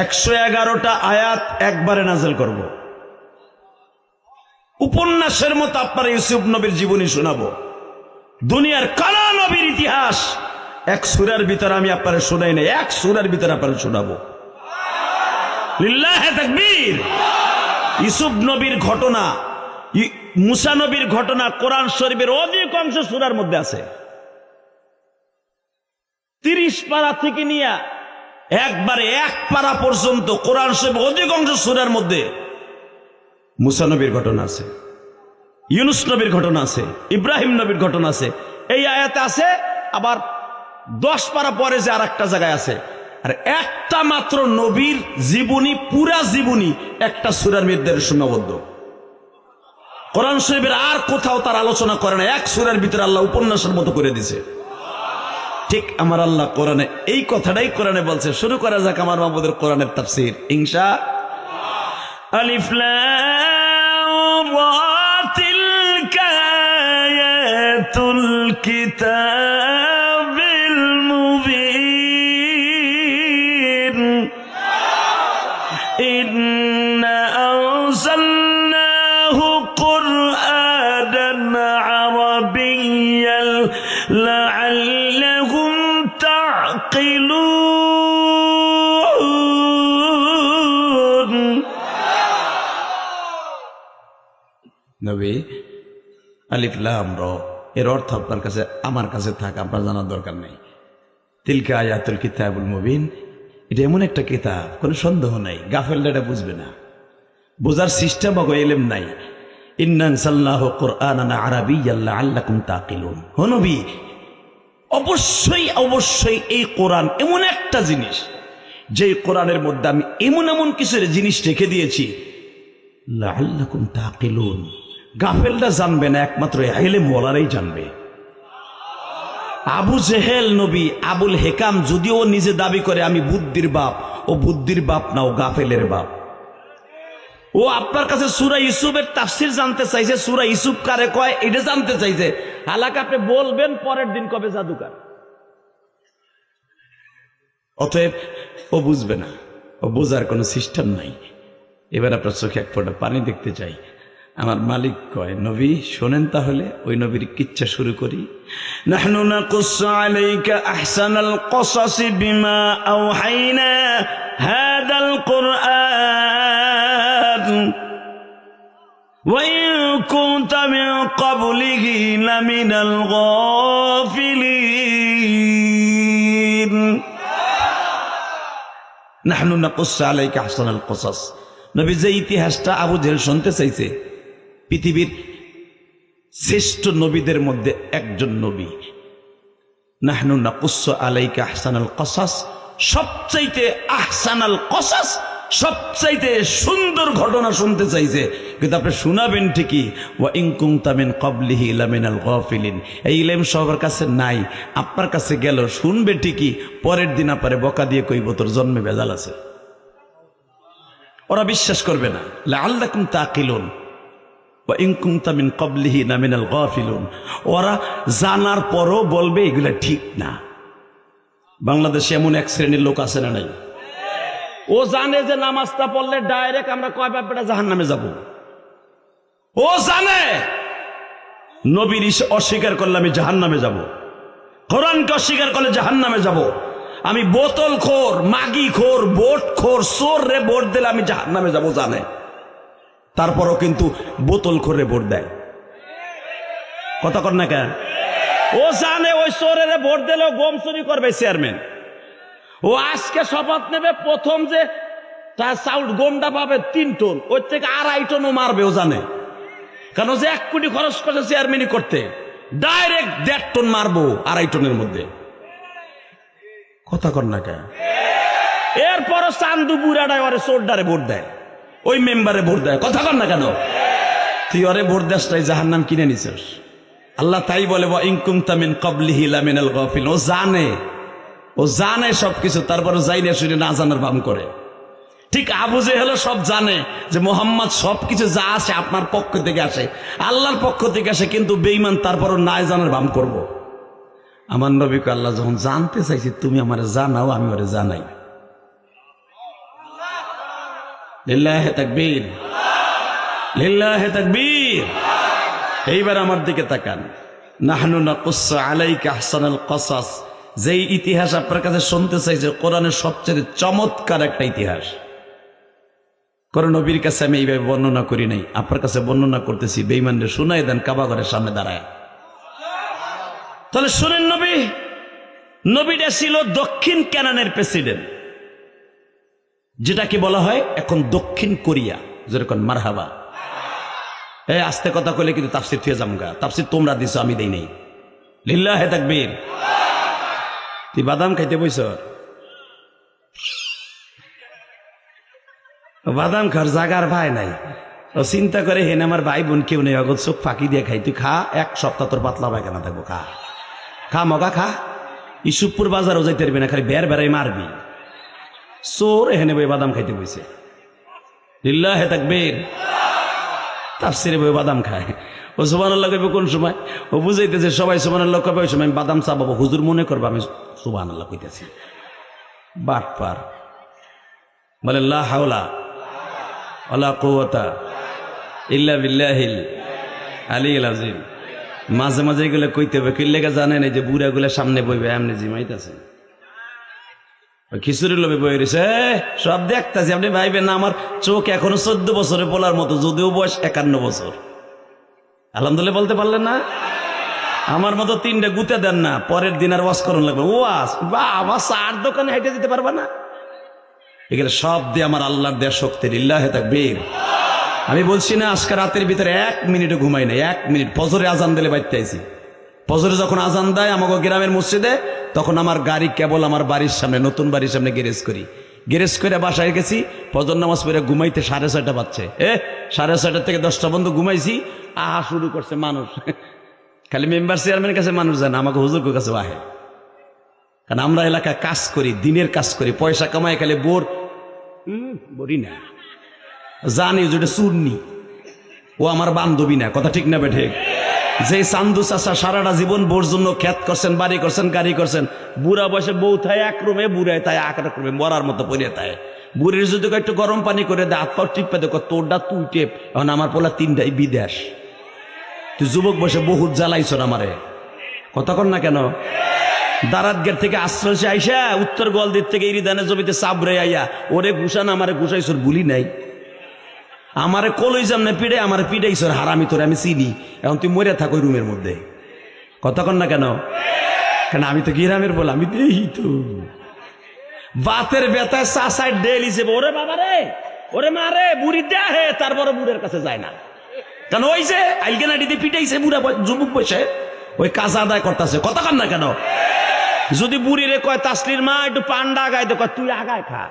111টা আয়াত একবারে নাজল করব। উপন্যাসের মতো আপনার ইউসুফ নবীর জীবনী শোনাবো। দুনিয়ার কানা নবীর ইতিহাস এক সূরার ভিতরে আমি আপনারে শোনাই না, এক সূরার ভিতরে আপনারে শোনাবো। লিল্লাহে তাকবীর। ইউসুফ নবীর ঘটনা, মুসা নবীর ঘটনা কোরআন শরীফের অধিকাংশ সূরার মধ্যে আছে। 30 পারা থেকে নিয়ে একবারে 1 পারা পর্যন্ত কোরআন শরীফের অধিকাংশ সূরার মধ্যে মুসা নবীর ঘটনা আছে, ইউনুস নবীর ঘটনা আছে, ইব্রাহিম নবীর ঘটনা আছে। এই আয়াতে আছে, আবার 10 পারা পরে যে আরেকটা জায়গায় আছে। আর একটা মাত্র নবীর জীবনী, পুরা জীবনী একটা সূরার মধ্যে সীমাবদ্ধ। কোরআন শরীফের আর কোথাও তার আলোচনা করে না, এক সূরার ভিতরে আল্লাহ উপন্যাসের মতো করে দিয়েছে। ঠিক আমার আল্লাহ কোরআনে এই কথাটাই কোরআনে বলছে। শুরু করা যাক আমার মাহমুদের কোরআনের তাফসীর ইনশাআল্লাহ। আলিফ লাম রা তিলকা আয়াতুল কিতাবিল মুবিন ইন্না আরসালনাহু কুরআনান আরাবিয়্যান লাআল্লাহুম তা'কিলুন। নবী আলিফ লাম রা এর অর্থ আপনার কাছে আমার কাছে থাক, আপনার জানার দরকার নেই। তিলকা আয়াতুল কিতাবুল মুবিন, এটা এমন একটা কিতাব, কোনো সন্দেহ নাই, গাফেলরা এটা বুঝবে না, বোঝার সিস্টেম বা ইলম নাই। ইন্না আনসালনাহু কুরআনান আরাবিয়্যান লাআল্লাকুম তাকিলুন। ও নবী, অবশ্যই অবশ্যই এই কোরআন এমন একটা জিনিস, যে কোরআনের মধ্যে আমি এমন এমন কিছু জিনিস রেখে দিয়েছি লাআল্লাকুম তাকিলুন, গাফেলরা জানবে না, একমাত্র ইলম ওয়ালারাই জানবে। আবু জেহেল নবী আবুল হেকাম যদিও নিজে দাবি করে আমি বুদ্ধির বাপ, ও বুদ্ধির বাপ না, ও গাফেলের বাপ। ও আপনার কাছে সূরা ইউসুফের তাফসীর জানতে চাইছে, সূরা ইউসুফ কারে কয় এটা জানতে চাইছে। হালাকা আপনি বলবেন পরের দিন কবে জাদুকার। অতএব ও বুঝবে না, ও বোঝার কোনো সিস্টেম নাই। এবার আপনার চোখে এক ফোঁটা পানি দেখতে চাই। আমার মালিক কয় নবী শোনেন, তাহলে ওই নবীর কিচ্ছা শুরু করি। নাহনু নাকুসসু আলাইকা আহসানাল কসাসি বিমা আওহাইনা হাদাল কুরআন ওয়া ইন কুনতা মিন ক্বাবলিহি লামিনাল গাফিলিন। নাহনু নাকুসসু আলাইকা আহসানাল কসাস, নবী যে ইতিহাসটা আবু জেহেল শুনতে চাইছে, পৃথিবীর শ্রেষ্ঠ নবীদের মধ্যে একজন নবী। নাহনু নাকুসসু আলাইকা আহসানাল কসাস, সবচাইতে আহসানাল কসাস, সবচাইতে সুন্দর ঘটনা শুনতে চাইছে, কিন্তু আপনি শোনাবেন ঠিকই। ওয়া ইন কুনতা মিন ক্বাবলিহি লামিনাল গাফিলিন, এই ইলম সবার কাছে নাই, আপনার কাছে গেল শুনবে ঠিকই, পরের দিন আপনারে বকা দিয়ে কইব তোর জন্মে ভেজাল আছে। ওরা বিশ্বাস করবে না। লাআল্লাকুম তাকিলুন ওয়া ইন কুনতা মিন ক্বাবলিহি লামিনাল গাফিলুন, ওরা জানার পরও বলবে এগুলা ঠিক না। বাংলাদেশে এমন এক শ্রেণীর লোক আছে না নাই? ও জানে যে নামাজটা পড়লে ডাইরেক্ট আমরা কয় বাপটা জাহান্নামে যাব। ও জানে নবীর অস্বীকার করলে আমি জাহান্নামে যাব, কোরআনকে অস্বীকার করলে জাহান্নামে যাব। আমি বোতল খোর, মাগি খোর, বোট খোর, চোর রে ভোট দিলে আমি জাহান্নামে যাব জানে, তারপরও কিন্তু বোতল খোরে ভোট দেয়। কথা কর না কেন? ও জানে ওই চোরের ভোট দিলেও গম চুরি করবে চেয়ারম্যান। ও আজকে শপথ নেবে, প্রথম যে তার চাউল গমটা পাবে 3 টন, ওর থেকে 2.5 টনও মারবে। ও জানে, কারণ যে 1 কোটি খরচ করছে চেয়ারম্যানই করতে, ডাইরেক্ট 1.5 টন মারবো 2.5 টনের মধ্যে। কথা কর না কেন? এরপরও চান্দু বুড়াটায় ওরে চোরডারে ভোট দেয়, ওই মেম্বারে ভোট দেয়। কথা কর না কেন? তুই ওরে ভোট দেশ তাই জাহান্নাম কিনে নিছিস, আল্লাহ তাই বলে ওয়া ইন কুনতা মিন ক্বাবলিহি লামিনাল গাফিলিন। ও জানে সবকিছু, তারপরে যাইলে শুনে না জানার ভান করে। ঠিক আবু জেহেল সব জানে যে মোহাম্মদ সবকিছু যা আসে আপনার পক্ষ থেকে আসে, আল্লাহর পক্ষ থেকে আসে, কিন্তু বেঈমান তারপরও না জানার ভান করব। আমার নবীকে আল্লাহ যখন জানতে চাইছি, তুমি আমারে জানাও, আমি ওরে জানাই। লিল্লাহি তাকবীর, লিল্লাহি তাকবীর। এইবার আমার দিকে তাকান। নাহনু নাকুসসু আলাইকা আহসানাল কসাস, যেই ইতিহাস আপনার কাছে শুনতে চাইছে কোরআনের সবচেয়ে চমৎকার একটা ইতিহাস। কোন নবীর কাছে আমি এইভাবে বর্ণনা করি নাই, আপনার কাছে বর্ণনা করতেছি। বেঈমানদের শুনাই দেন কাবা ঘরের সামনে দাঁড়ায়। তাহলে শুনেন, নবীটা ছিল দক্ষিণ কানানের প্রেসিডেন্ট, যেটাকে বলা হয় এখন দক্ষিণ কোরিয়া। যেরকম মারহাবা, এই আস্তে কথা কইলে কিন্তু তাফসির থিয়ে জামগা। তাফসির তোমরা দিছো, আমি দেই নাই। লিল্লাহি তাকবীর। তুই বাদাম খাইতে বইছ? বাদাম খার জাগার ভাই নাই, ও চিন্তা করে হেন আমার ভাই বোন কেউ নেই, অগত চোখ ফাঁকি দিয়ে খাই। তুই খা, এক সপ্তাহ তোর পাতলা পায়খানা থাকবো। খা খা মগা খা। ইসুপুর বাজারও যাইতে পারবি না, খালি বেড়াই মারবি। চোর এখানে বই বাদাম খাইতে বইছে। লিল্লাহি তাকবীর। তাফসিরে বই বাদাম খায়। ও সুবহানাল্লাহ কইবে কোন সময়? ও বুঝাইতেছে সবাই সুবহানাল্লাহ কবে, ওই সময় আমি বাদাম চাবাবো, হুজুর মনে করবো আমি সুবহানাল্লাহ কইতেছি। বাটপার। বলে লা হাওলা ওয়ালা কুওয়াতা ইল্লা বিল্লাহিল আলিয়্যিল আযীম। মাঝে মাঝে এগুলো কইতে হবে। কি লেগে জানেন? এই যে বুড়া গুলা সামনে বইবে, এমনি জিমাইতেছে, খিচুড়ি লোভে বই রয়েছে। সব দেখতেছি, আপনি ভাইবেন না আমার চোখ এখনো 14 বছরে বলার মতো, যদিও বয়স 51 বছর। আলহামদুলিল্লাহ বলতে পারলেন না? আমার মতো 3টা গুতে দেন না, পরের দিন আর ওয়াশ করুন লাগবে। ওয়াশ বা আমার 4 দোকানে হেঁটে যেতে পারবা না। এগুলো সব দিয়ে আমার আল্লাহর দেয়া শক্তি। লিল্লাহি তাকবীর। আমি বলছি না আজকে রাতের ভিতরে 1 মিনিটও ঘুমাই নাই। 1 মিনিট। ফজরে আজান দিলে বাইতে আইছি। ফজরে যখন আজান দেয় আমাকে গ্রামের মসজিদে, তখন আমার গাড়ি কেবল আমার বাড়ির সামনে, নতুন বাড়ির সামনে গ্যারেজ করি। গ্যারেজ করে বাসায় গেছি, ফজর নামাজ পড়ে ঘুমাইতে 6:30 বাজছে। 6:30 থেকে 10টা পর্যন্ত ঘুমাইছি। আহা শুরু করছে মানুষ। খালি মেম্বার চেয়ারম্যানের কাছে মানুষ যায় না, আমাকে হুজুরের কাছে আহে। কারণ আমরা এলাকায় কাজ করি, দিনের কাজ করি, পয়সা কামাই। খালি বরি না, জানি যেটা চুরনি। ও আমার বান্ধবী না, কথা ঠিক না বেঠিক? যে চান্দু চাষা সারাটা জীবন বোর জন্য খ্যাত করছেন, বাড়ি করছেন, গাড়ি করছেন, বুড়া বয়সে বউ থায় 1 রুমে, বুড়ায় তাই 1 রুমে, মরার মতো পড়ে তাই। বুড়ির যদি একটু গরম পানি করে দেয়, হাত পাও টিপে দেখো, তোরটা তুই টেপ। এখন আমার পোলা 3টাই বিদেশ। তুই যুবক বয়সে বহুত জ্বালাইছ আমারে, কথা কর না কেন? দারাত গেট থেকে আশ্রয় আইসা উত্তর গোয়ালদির থেকে ইরিদানের জমিতে চাবরে আইয়া ওরে ঘুষান, আমারে ঘুষাইছর ভুলি নাই। আমারে কলই জামনে পিড়ে আমার পিড়াইছর হারামি, তোরে আমি চিনি। এখন তুই মরে থাকো রুমের মধ্যে, কথা কর না কেন? কেন আমি তো গ্রামের বল, আমি দেখি তো বাতের বেতায় চাষায় ডেলি যে ওরে বাবা রে, ওরে মা রে, বুড়ি দেহে, তারপরে বুড়ের কাছে যায় না। কেন? ওই যে আইলগেনাডিতে পিটাইছে বুড়া যুবক বসে, ওই কাজ আদায় করতেছে, কথা কর না কেন? যদি বুড়ি রে কয় তাসলির মা একটু পান্ডা আগায়, তো কয় তুই আগায় খা।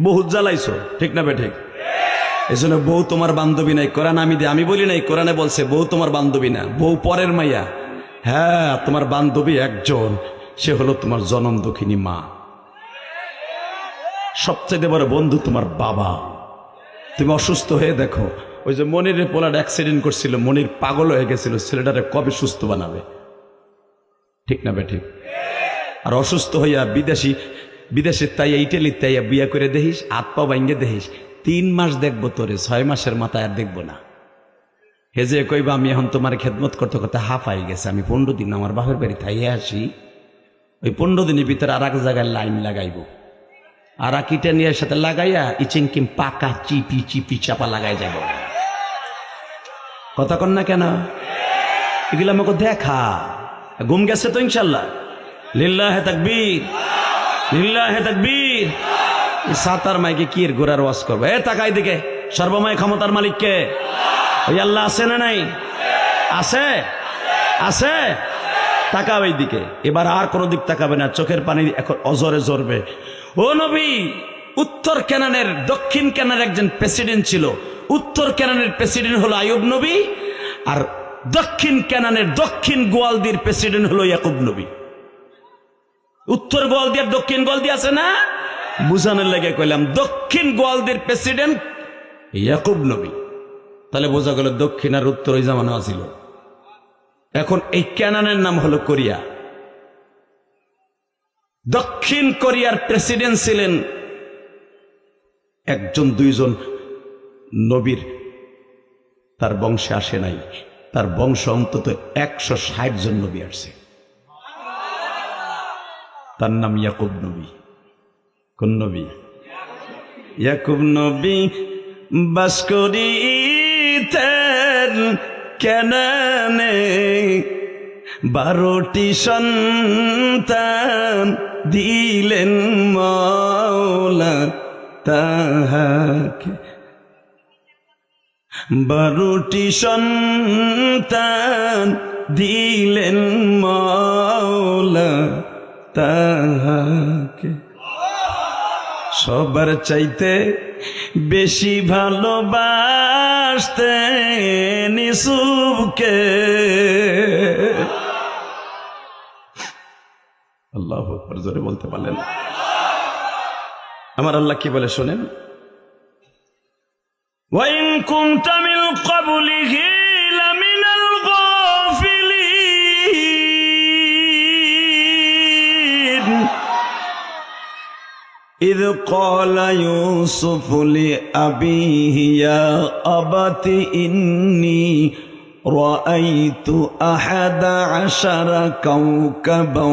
বহুত জ্বালাইছো, ঠিক না বেঠিক? এই জন্য বউ তোমার বান্ধবী নাই। কোরআন আমি বলি নাই, কোরআনে বলছে বউ তোমার বান্ধবী না, বউ পরের মাইয়া। হ্যাঁ, তোমার বান্ধবী একজন, সে হলো তোমার জনম দুঃখিনী মা। সবচেয়ে বড় বন্ধু তোমার বাবা। তুমি অসুস্থ হয়ে দেখো, ওই যে মনিরের পোলার অ্যাক্সিডেন্ট করছিল, মনির পাগল হয়ে গেছিল, ছেলেটারে কবে সুস্থ বানাবে? ঠিক না বেঠিক? আর অসুস্থ হইয়া বিদেশে তাই ইটালি তাই বিয়া করে দেখিস, হাত পা ভাঙ্গে দেখিস, 3 মাস দেখবো তোরে, 6 মাসের মাথায় আর দেখবো না। হেজে কইবা আমি এখন তোমার খেদমত করতে করতে হাঁপাই গেছে, আমি 15 দিন আমার বাপের বাড়ি থাইয়ে আসি। ওই 15 দিনের ভিতরে আর এক জায়গায় লাইন লাগাইব, আর কিটা নিয়ে সাথে লাগাইয়া ইচিংকিম পাকা চিপি চিপি চাপা লাগাই যাব। কথা কন না কেন? এগুলো আমাকে দেখা। ঘুম গেছে তো ইনশাল্লাহ? লিল্লাহি তাকবীর, লিল্লাহি তাকবীর। সাতার মাইকে কি এর গোড়ার ওয়াজ করবো? তাকাই দিকে, সর্বময় ক্ষমতার মালিক কে? ওই আল্লাহ আছে না নাই? আছে, আছে। তাকাও এই দিকে, এবার আর কোনো দিক তাকাবে না, চোখের পানি এখন অজরে ঝরবে। ও নবী, উত্তর কানানের দক্ষিণ কানানের একজন প্রেসিডেন্ট ছিল। উত্তর কানানের প্রেসিডেন্ট হলো আইয়ুব নবী, আর দক্ষিণ কানানের দক্ষিণ গোয়ালদির প্রেসিডেন্ট হলো ইয়াকুব নবী। উত্তর গোয়ালদিয়ার দক্ষিণ গোয়ালদি আছে না, বুঝানোর লেগে কইলাম দক্ষিণ গোয়ালদির প্রেসিডেন্ট ইয়াকুব নবী। তাহলে বোঝা গেল দক্ষিণ আর উত্তর ওই জামানা ছিল। এখন এই কানানের নাম হলো কোরিয়া। দক্ষিণ কোরিয়ার প্রেসিডেন্ট ছিলেন একজন দুইজন নবীর, তার বংশে আসে নাই, তার বংশ অন্তত 160 জন নবী আসছে। তার নাম ইয়াকুব নবী। কোন নবী? ইয়াকুব নবী বাস করিতেন কানানে, 12টি সন্তান দিলেন মাওলা তাহাকে। 12টি সন্তান দিলেন মাওলা তাহাকে। সবার চাইতে বেশি ভালোবাসতেন ইউসুফকে। আল্লাহু আকবার, জোরে বলতে পারলেন? আমার আল্লাহ কি বলে শোনেন, ওয়াইন কুনতা মিন ক্বাবলিহি লামিনাল গাফিলিন إذ قال يوسف لأبيه يا أبت إني رأيت 11 كوكبا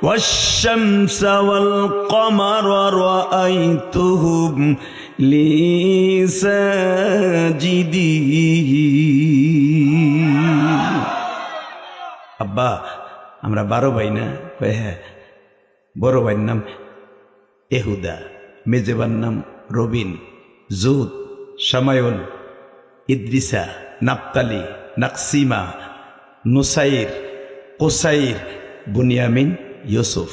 والشمس والقمر رأيتهم لي ساجدين। আব্বা আমরা 12 ভাই না? হ্যাঁ। বড় ভাইয়ের নাম এহুদা, মেজেবার নাম রবিন, জুদ, শামায়ুন, ইদ্রিসা, নাপতালি, নাকসিমা, নুসাইর, কোসাইর, বুনিয়ামিন, ইউসুফ।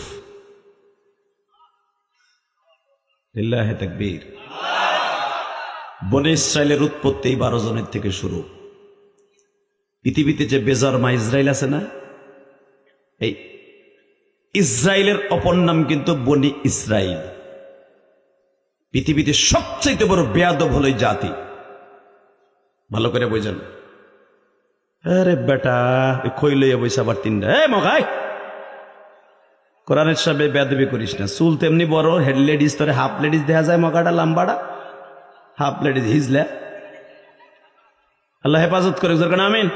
লিল্লাহি তাকবীর। বনে ইসরায়েলের উৎপত্তি 12 জনের থেকে শুরু। পৃথিবীতে যে বেজন্মা ইসরায়েল আছে না, এই ইসরায়েলের অপর নাম কিন্তু বনি ইসরায়েল। পৃথিবীতে সবচেয়ে বড় বেয়াদব হলো জাতি। ভালো করে বুঝেন। আরে বেটা খই লইয়া বইসা আবার 3টা মগাই কোরআনের সামনে বেয়াদবি করিস না। চুল তেমনি বড়, হেড লেডিস তোরে হাফ লেডিস দেখা যায়, মগাটা লাম্বাটা হাফ লেডিস হিজলা। আল্লাহ হেফাজত করে আমিন।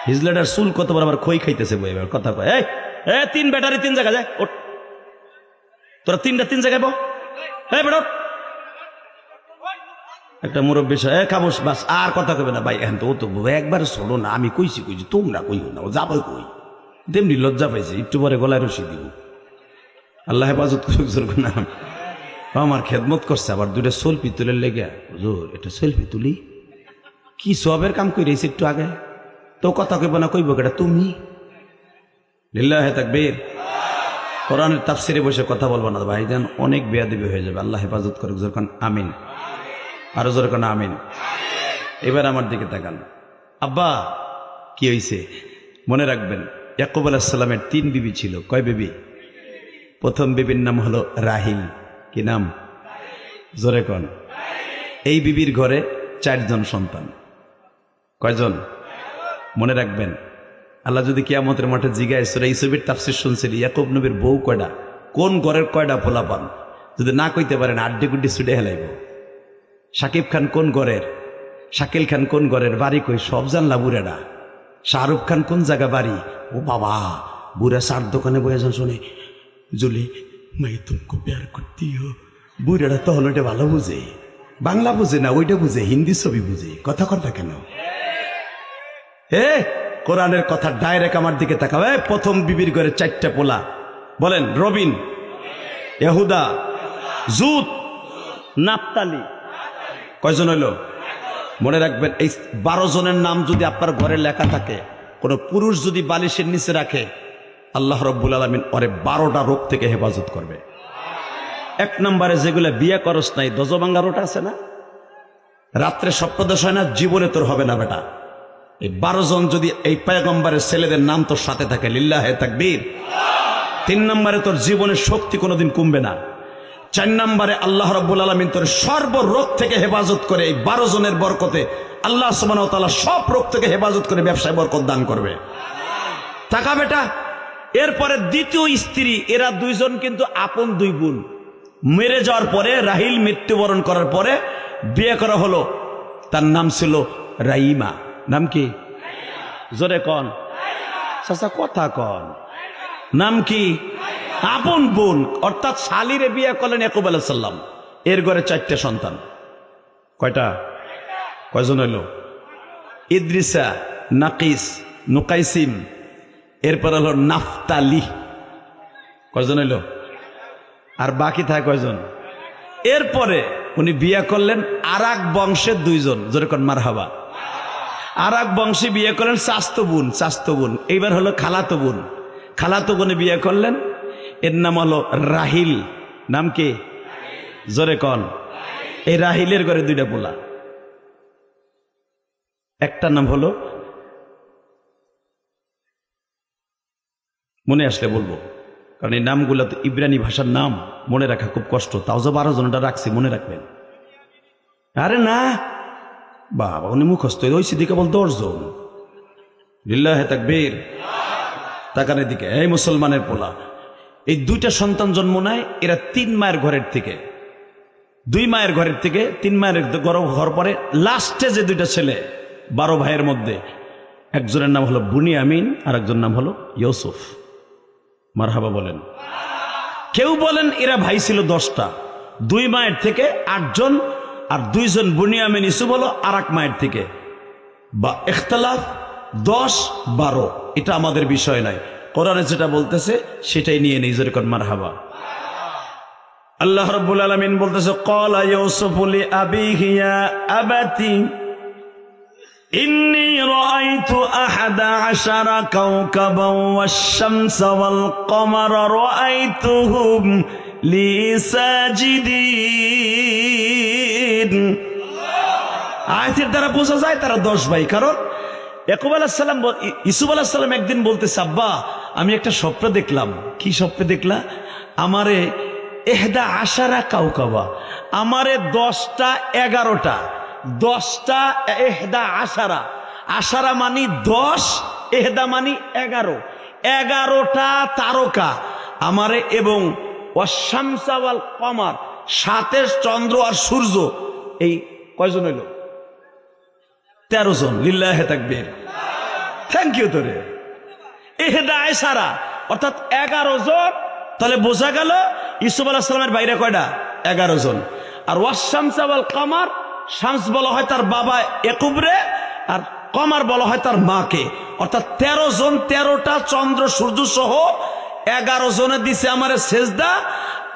হিজলাটার চুল কত বড়, আবার খই খাইতেছে বই কথা কয়। এই 3 ব্যাটারি 3 জায়গায় যায়, ওঠ তোরা 3টা 3 জায়গায় বো। বেটা একটা মুরব্বী খাবোস, বাস আর কথা কবে না ভাই। এখন তো ও তো একবার শোনো না, আমি কইছি তোমরা কইও না, ও যাবো কই। তেমনি লজ্জা পাইছে, একটু পরে গলায় রশি দিব। আল্লাহ হেফাজত করুক না। আমার খেদমত করছে, আবার 2টা সেলফি তুলে লেগে। হুজুর এটা সেলফি তুলি, কি সবের কাম করে রয়েছে একটু আগে তো কথা কইব না, কইব কেটা তুমি? লিল্লাহি তাকবীর। কোরআনের তাফসিরে বসে কথা বলবো না ভাইজান, অনেক বেয়াদবি হয়ে যাবে। আল্লাহ হেফাজত করুক, যখন আমিন। আরো জোরে কোন আমিন। এবার আমার দিকে তাকান। আব্বা কি হইছে মনে রাখবেন, ইয়াকুব আলাইহিস সালামের 3 বিবি ছিল। কয় বিবি? প্রথম বিবির নাম হলো রাহিল। কি নাম? জোরে কোন। এই বিবির ঘরে 4 জন সন্তান। কয়জন? মনে রাখবেন। আল্লাহ যদি কিয়ামতের মাঠে জিজ্ঞাসা সূরা ইউসুফের তাফসীর শুনছেন, ইয়াকুব নবীর বউ কয়টা, কোন ঘরের কয়টা পোলা পান, যদি না কইতে পারেন আড্ডি গুড্ডি ছুটে হেলাইব। শাকিব খান কোন ঘরের, শাকিল খান কোন ঘরের, বাড়ি কই সব জানলা বুড়াটা। শাহরুখ খান কোন জায়গা বাড়ি, ও বাবা বুড়া চার দোকানে বয়ে যান শুনে, জুলি মাই তুমকো প্যার করতি হো। বুড়াটা তখন ওইটা ভালো বুঝে, বাংলা বুঝে না, ওইটা বুঝে, হিন্দি ছবি বুঝে। কথা কথা কেন? কোরআনের কথা ডাইরেক্ট আমার দিকে তাকাও। প্রথম বিবির ঘরে 4টা পোলা, বলেন রবিন, ইহুদা, জুদ, নাপতালি। কয়জন হইল? মনে রাখবেন, এই 12 জনের নাম যদি আপনার ঘরে লেখা থাকে, কোন পুরুষ যদি বালিশের নিচে রাখে, আল্লাহ রাব্বুল আলামিন ওরে 12টা রোগ থেকে হেফাজত করবে। 1 নম্বরে যেগুলা বিয়ে করস নাই, দজবাঙ্গারোটা আছে না, রাত্রে স্বপ্নদোষ হয় না, জীবনে তোর হবে না বেটা। এই 12 জন যদি এই পয়গম্বরের ছেলেদের নাম তোর সাথে থাকে, লিল্লাহে তাকবীর। 3 নম্বরে তোর জীবনের শক্তি কোনোদিন কমবে না। 4 নম্বরে আল্লাহ রাব্বুল আলামিন তোর সর্বরোগ থেকে হেফাজত করে। এই 12 জনের বরকতে আল্লাহ সুবহানাহু ওয়া তাআলা সব রোগ থেকে হেফাজত করে ব্যবসায় বরকত দান করবে। টাকা বেটা। এরপরে দ্বিতীয় স্ত্রী, এরা 2 জন কিন্তু আপন 2 বোন। মেরে যাওয়ার পরে রাহিল মৃত্যুবরণ করার পরে বিয়ে করা হলো। তার নাম ছিল রাইমা। নাম কি? জোরে কন চাচা, কথা কন। নাম কি? আপন বোন, অর্থাৎ শালিরে বিয়ে করলেন ইয়াকুব আলাইহিস সালাম। এর ঘরে 4টে সন্তান। কয়টা? কয়জন হইল? ইদ্রিসা, নাকিস, নুকাইসিম, এরপর হলো নাফতালি। কয়জন হইল? আর বাকি থাকে কয়জন? এরপরে উনি বিয়ে করলেন আরাক বংশের 2 জন। জোরে কোন মারহাবা। আরাক বংশে বিয়ে করলেন চাস্তো বোন। এইবার হলো খালাতো বোন। খালাতো বোনে বিয়ে করলেন, এর নাম হলো রাহিল। নাম কি? জোরে কন। এই রাহিলের ঘরে 2টা পোলা। একটা নাম হলো, মনে আসলে বলবো, কারণ এই নামগুলো তো ইব্রানি ভাষার নাম, মনে রাখা খুব কষ্ট। তাও যে 12 জনটা রাখছি, মনে রাখবেন। আরে না বাবা, উনি মুখস্থ ওই দিকে বল 10 জন। লিল্লাহে তাকবীর। তাকানের দিকে। এই মুসলমানের পোলা, এই 2টা সন্তান জন্ম নেয়। এরা 3 মায়ের ঘরের থেকে, 2 মায়ের ঘরের থেকে 3 মায়ের ঘর পরে লাস্টে যে 2টা ছেলে 12 ভাইয়ের মধ্যে, একজনের নাম হলো বুনিয়ামিন আর একজনের নাম হলো ইউসুফ। মারহাবা বলেন। কেউ বলেন এরা ভাই ছিল 10টা, 2 মায়ের থেকে 8 জন, আর 2 জন বুনিয়ামিন ইউসুফ হলো আর এক মায়ের থেকে। বা ইখতিলাফ 10, 12, এটা আমাদের বিষয় নাই। কোরআনে যেটা বলতেছে সেটাই নিয়ে নেই। জোরে কোন মারহাবা। আল্লাহ রাব্বুল আলামিন বলতেছে, ক্বালা ইউসুফু লিআবিহি ইয়া আবাতি ইন্নী রাআইতু আহাদা আশারা কাওকাবান ওয়াশ-শামসা ওয়াল কমারা রাআইতুহুম লি সাজিদিন। আয়াতের দ্বারা বোঝা যায় তারা 10 ভাই। কারণ ইয়াকুব আলাইহিস সালাম, ইউসুফ আলাইহিস সালাম একদিন বলতেছে, আব্বা আমি একটা স্বপ্ন দেখলাম। কি স্বপ্ন দেখলা? আমারে এহদা আশারা কাউকাবা, আমারে 10টা 11টা, 10টা এহদা আশারা। আশারা মানি 10, এহদা মানি 11, 11টা তারকা আমারে, এবং ওয়াশ-শামসা ওয়াল কমার, 7 চন্দ্র আর সূর্য। এই কয়জন হইল? 13 জন। লিল্লাহে তাকবীর। থ্যাংক ইউ তোরে। এহদা আশারা অর্থাৎ 11 জন। তাহলে বোঝা গেল ইউসুফ আলাইহিস সালামের বাইরে কয়টা? 11 জন। আর ওয়াশ-শামসা ওয়াল কমার, শামস বলা হয় তার বাবা ইয়াকুবরে, আর কমার বলা হয় তার মাকে। অর্থাৎ 13 জন, 13টা চন্দ্র সূর্য সহ 11 জনে দিছে আমারে সেজদা।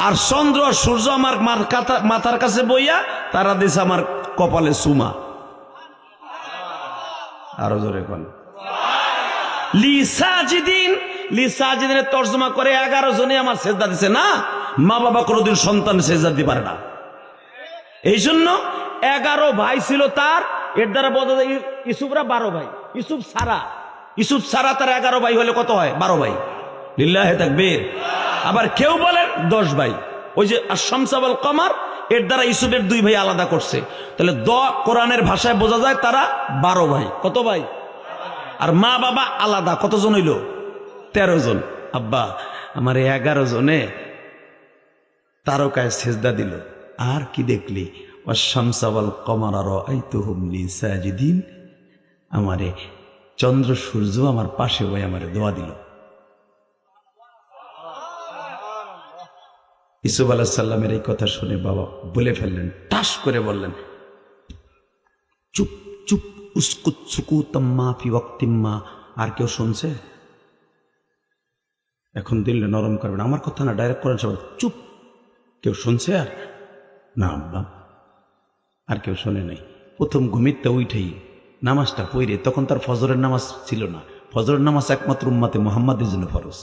আর চন্দ্র আর সূর্য আমার মাথার কাছে বইয়া তারা দিছে আমার কপালে চুমা। আরো জোরে কোন লিসাজিদিন। লিসাজিদিনের তর্জমা করে 11 জনে আমার সেজদা দিছে। না, মা বাবা কোনোদিন সন্তান সেজদা দিতে পারে না। এই জন্য 11 ভাই ছিল তার। এর দ্বারা বোঝা যায় ইউসুফরা 12 ভাই। ইউসুফ সারা তার 11 ভাই হলে কত হয়? 12 ভাই। লিল্লাহে তাকবীর। আবার কেউ বলেন 10 ভাই। ওই যে আশ-শামসা ওয়াল কমার, এর দ্বারা ইউসুফের 2 ভাই আলাদা করছে। তাহলে কোরআনের ভাষায় বোঝা যায় তারা 12 ভাই। কত ভাই? আর মা বাবা আলাদা। কতজন হইল? 13 জন। আব্বা আমার 11 জনে তারকায় সেজদা দিল। আর কি দেখলি? ওয়াশ-শামসা ওয়াল কমারা রাআইতুহুম লি সাজিদিন। আমারে চন্দ্র সূর্য আমার পাশে বই আমারে দোয়া দিল। ইউসুফ আলাইহিস সালামের এই কথা শুনে বাবা বলে ফেললেন, টাস করে বললেন, চুপ চুপ, উসকুত সুকুতাম মা ফি ওয়াক্তিম মা। আর কেউ শুনছে? এখন দিল নরম করবেন, আমার কথা না, ডাইরেক্ট করেন সবাই চুপ। কেউ শুনছে? আর না আব্বা, আর কেউ শোনে নাই। প্রথম ঘুমিতে উঠেই নামাজটা পড়ে, তখন তার ফজরের নামাজ ছিল না। ফজরের নামাজ একমাত্র উম্মতে মুহাম্মাদের জন্য ফরজ।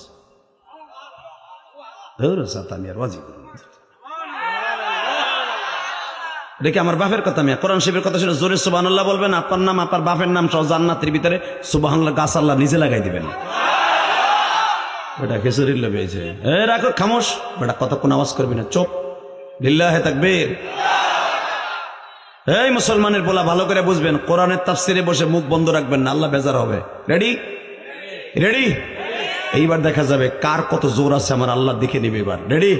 এটা কি আমার বাপের কথা? আমি কোরআন শরীফের কথা শুনে জোরে সুবহানাল্লাহ বলবেন, আপনার নাম আপনার বাপের নাম সহ জান্নাতের ভিতরে সুবহানাল্লাহ গাছ আল্লাহ নিজে লাগাই দিবেন। বেটা খিচুড়ির লোভে হয়েছে, এ রাখো খামোশ বেটা, কতক্ষণ আওয়াজ করবি না, চুপ। লিল্লাহে তাকবীর। এই মুসলমানের বলা ভালো করে বুঝবেন, কোরআনের তাফসিরে বসে মুখ বন্ধ রাখবেন না, আল্লাহ বেজার হবে। Ready ready? এইবার দেখা যাবে কার কত জোর আছে, আমার আল্লাহ দেখে নিবে এবার। রেডি?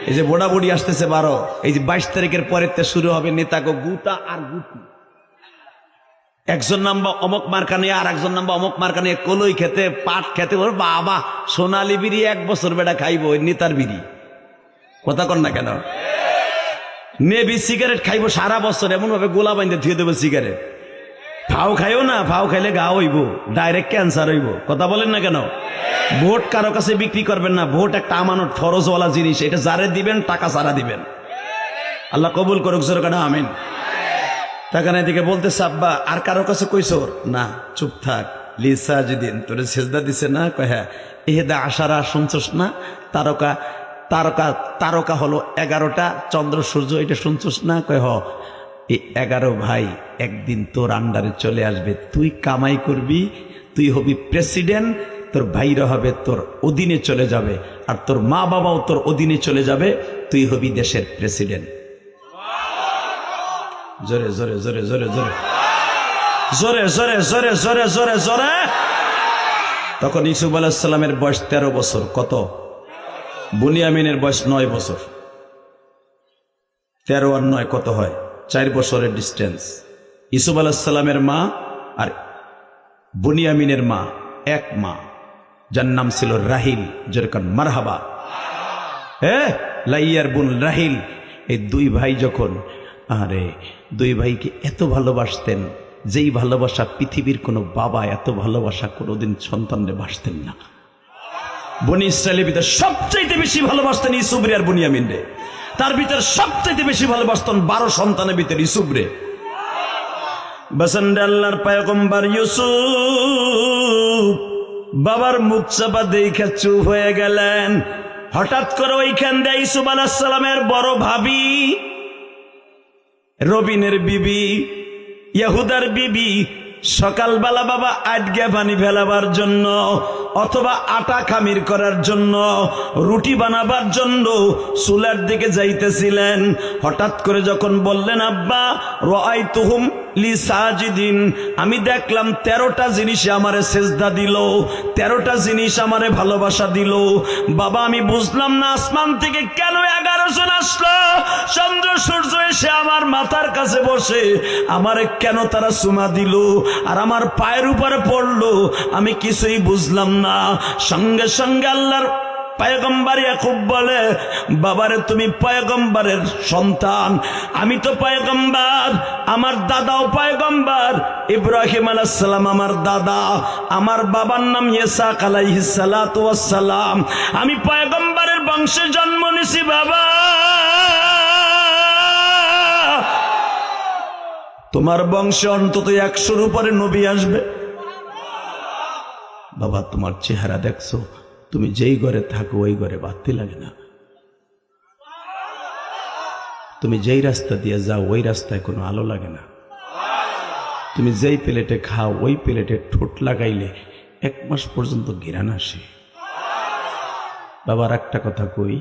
এই যে বোড়া বুড়ি আসতেছে 12, এই যে 22 তারিখের পরের শুরু হবে নেতাগো গুতা আর গুতি। একজন নাম্বার অমক মার্কা নিয়ে আর একজন নাম্বার অমক মার্কা নিয়ে কলই খেতে পাট খেতে, ওর বাবা সোনালি বিড়ি 1 বছর বেটা খাইবো, ওই নেতার বিড়ি। কথা কন না কেন? নেবি সিগারেট খাইবো সারা বছর, এমন ভাবে গোলা বাইন্দে ধুয়ে দেবো সিগারেট। ফাও খাইও না, ফাও খাইলে গা হইব, ডাইরেক্ট ক্যান্সার হইব। কথা বলেন না কেন? ভোট কারো কাছে বিক্রি করবেন না, ভোট একটা আমানত ফরজওয়ালা জিনিস, এটা যারে দিবেন টাকা সারা দিবেন। আল্লাহ কবুল করুক, জোরে কাটা আমিন। টাকা নাই দিকে বলতেছে আব্বা আর কারো কাছে কইছো? না, চুপ থাক। লিসা যেদিন তোরে সেজদা দিছে না, কয় হ্যাঁ। এহেদা আশারা শুনছস না? তারকা তারকা তারকা হলো 11টা, চন্দ্র সূর্য, এটা শুনছস না? কয় হ। এই 11 ভাই একদিন তোর আন্ডারে চলে আসবে, তুই কামাই করবি, তুই হবি প্রেসিডেন্ট, তোর ভাইরা হবে তোর অধীনে চলে যাবে, আর তোর মা বাবাও তোর অধীনে চলে যাবে, তুই হবি দেশের প্রেসিডেন্ট। জোরে জোরে জোরে জোরে জোরে জোরে জোরে জোরে জোরে জোরে জোরে। তখন ইউসুফ আলাইহিস সালামের বয়স 13 বছর। কত? বুনিয়ামিনের বয়স 9 বছর। 13 আর 9 কত হয়? 4 বছরের ডিস্টেন্স। ইউসুফ আলাইহিস সালামের মা আর বুনিয়ামিনের মা এক মা, যার নাম ছিল রাহিল। যেরকম মারহাবা, লাইয়ার বোন রাহিল। এই 2 ভাই যখন, আরে 2 ভাইকে এত ভালোবাসতেন, যেই ভালোবাসা পৃথিবীর কোনো বাবা এত ভালোবাসা কোনোদিন সন্তানরে বাসতেন না। বনি ইসরায়েলের ভিতরে সবচাইতে বেশি ভালোবাসতেন ইউসুফ রে আর বুনিয়ামিন রে। তার ভিতরে সবচাইতে বেশি ভালোবাসতেন 12 সন্তানের ভিতরে ইউসুফ রে। বসন্তে আল্লাহর পয়গম্বর ইউসুফ বাবার মুখ চাপা দেখে চুপ হয়ে গেলেন। হঠাৎ করে ওইখান দিয়ে ইউসুফ আলাইহিস সালামের বড় ভাবি, রবিনের বিবি, ইহুদার বিবি, সকালবেলা বাবা আটকে পানি ফেলাবার জন্য অথবা আটা খামির করার জন্য, রুটি বানাবার জন্য চুলার দিকে যাইতেছিলেন। হঠাৎ করে যখন বললেন আব্বা রাআইতুহুম লিসাজিদিন, আমি দেখলাম 13টা জিনিসে আমারে সেজদা দিল, 13টা জিনিস আমারে ভালোবাসা দিল। বাবা আমি বুঝলাম না আসমান থেকে কেন 11 জন আসলো, চন্দ্র সূর্য এসে আমার মাথার কাছে বসে আমারে কেন তারা চুমা দিল আর আমার পায়ের উপরে পড়লো, আমি কিছুই বুঝলাম না। সঙ্গে সঙ্গে আল্লাহর পয়গম্বর ইয়াকুব বলে, বাবারে তুমি পয়গম্বরের সন্তান, আমি তো পয়গম্বর, আমার দাদাও পয়গম্বর, ইব্রাহিম আলাইহিস সালাম আমার দাদা, আমার বাবার নাম ইসাক আলাইহিস সালাতু ওয়াস সালাম, আমি পয়গম্বরের বংশে জন্ম নিছি। বাবা তোমার বংশে অন্তত 100-র উপরে নবী আসবে। বাবা তোমার চেহারা দেখছো, তুমি যেই ঘরে থাকো ওই ঘরে বাতি লাগে না, তুমি যেই রাস্তা দিয়ে যাও ওই রাস্তায় কোনো আলো লাগে না, তুমি যেই প্লেটে খাও ওই প্লেটে ঠোঁট লাগাইলে 1 মাস পর্যন্ত ঘ্রাণ আসে। বাবার একটা কথা কই,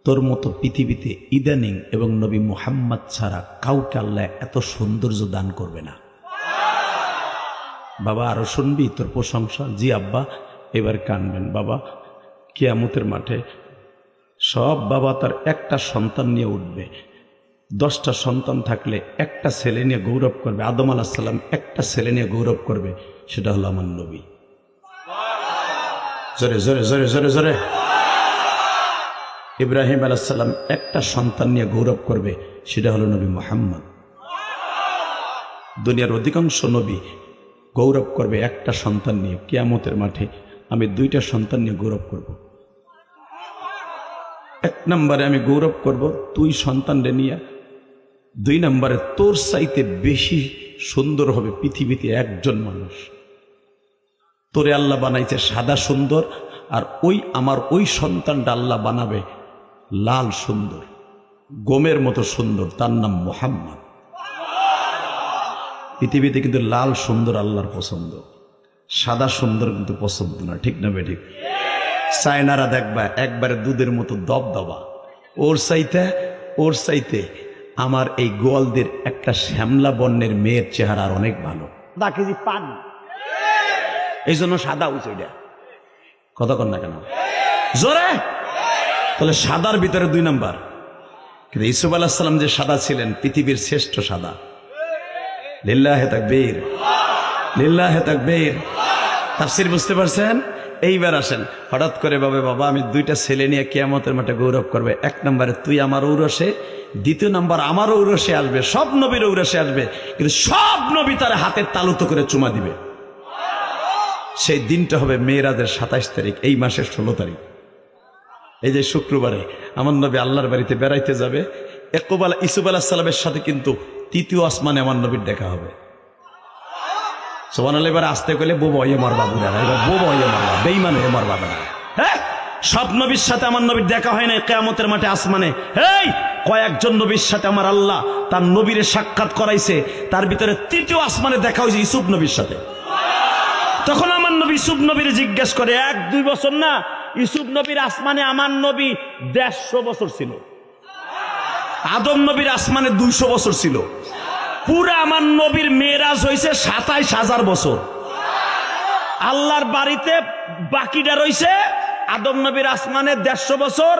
তোর মতো পৃথিবীতে ইদানিং এবং নবী মুহাম্মদ ছাড়া কাউকে আল্লাহ এত সৌন্দর্য দান করবে না। বাবা আরো শুনবি তোর প্রশংসা? জি আব্বা। এবার কানবেন বাবা। কিয়ামতের মাঠে সব বাবা তার একটা সন্তান নিয়ে উঠবে। 10টা সন্তান থাকলে একটা ছেলে নিয়ে গৌরব করবে। আদম আলাইহিস সালাম একটা ছেলে নিয়ে গৌরব করবে, সেটা হলো আমার নবী। জোরে জোরে জোরে জোরে জোরে। ইব্রাহিম আলাইহিস সালাম একটা সন্তান নিয়ে গৌরব করবে, সেটা হলো নবী মুহাম্মদ। দুনিয়ার অধিকাংশ নবী গৌরব করবে একটা সন্তান নিয়ে। কিয়ামতের মাঠে আমি 2টা সন্তান নিয়ে গৌরব করব। 1 নম্বরে আমি গৌরব করব তুই সন্তানরে নিয়ে, 2 নম্বরে তোর চাইতে বেশি সুন্দর হবে পৃথিবীতে একজন মানুষ। তোরে আল্লাহ বানাইছে সাদা সুন্দর, আর আমার ওই সন্তানটা আল্লাহ বানাবে লাল সুন্দর। গমের মতো সুন্দর, তার নাম মুহাম্মদ। পৃথিবীতে কিন্তু লাল সুন্দর আল্লাহর পছন্দ, সাদা সুন্দর কিন্তু পছন্দ না, ঠিক না বেঠিক? চায়নারা দেখবা একবারে দুধের মতো দবদবা, ওর চাইতে আমার এই গোয়ালদের একটা শ্যামলা বর্ণের মেয়ের চেহারা আর অনেক ভালো। আধা কেজি পান, এই জন্য সাদা উঁচুটা কথা কন না কেন জোরে? তাহলে সাদার ভিতরে 2 নাম্বার। কিন্তু ইউসুফ আলাইহিস সালাম যে সাদা ছিলেন, পৃথিবীর শ্রেষ্ঠ সাদা। লিল্লাহে তাকবীর, লিল্লাহে তাকবীর। তাফসীর বুঝতে পারছেন? এইবার আসেন, হঠাৎ করে বাবা আমি 2টা ছেলে নিয়ে কিয়ামতের মাঠে গৌরব করবে। 1 নম্বরে তুই আমার ঔরসে, 2 নম্বর আমার ঔরসে আসবে, সব নবীর ঔরসে আসবে, কিন্তু সব নবী তার হাতের তালুতো করে চুমা দিবে। সেই দিনটা হবে মেরাজের 27 তারিখ, এই মাসের 16 তারিখ। এই যে শুক্রবারে আমার নবী আল্লাহর বাড়িতে বেড়াইতে যাবে, ইউসুফ আলাইহিস সালামের সাথে কিন্তু 3য় আসমানে আমার নবীর দেখা হবে। সুবহানাল্লাহ। এবার আসতে গেলে বো ভয়ে মার বাবুরা, এবার বো ভয়ে মারবা, বেঈমান হয়ে মার বাবা। হ্যাঁ, সব নবীর সাথে আমার নবীর দেখা হয় না কিয়ামতের মাঠে আসমানে। এই কয়েকজন নবীর সাথে আমার আল্লাহ তার নবীরে সাক্ষাৎ করাইছে, তার ভিতরে 3য় আসমানে দেখা হয়েছে ইউসুফ নবীর সাথে। তখন আমার নবী ইউসুফ নবীরে জিজ্ঞেস করে, 1-2 বছর না, ইউসুফ নবীর আসমানে আমার নবী 150 বছর ছিল, আদম নবীর আসমানে 200 বছর ছিল, পুরা আমার নবীর মেরাজ হয়েছে 27,000 বছর। আল্লাহর বাড়িতে বাকিটা রয়েছে আদম নবীর আসমানে 150 বছর,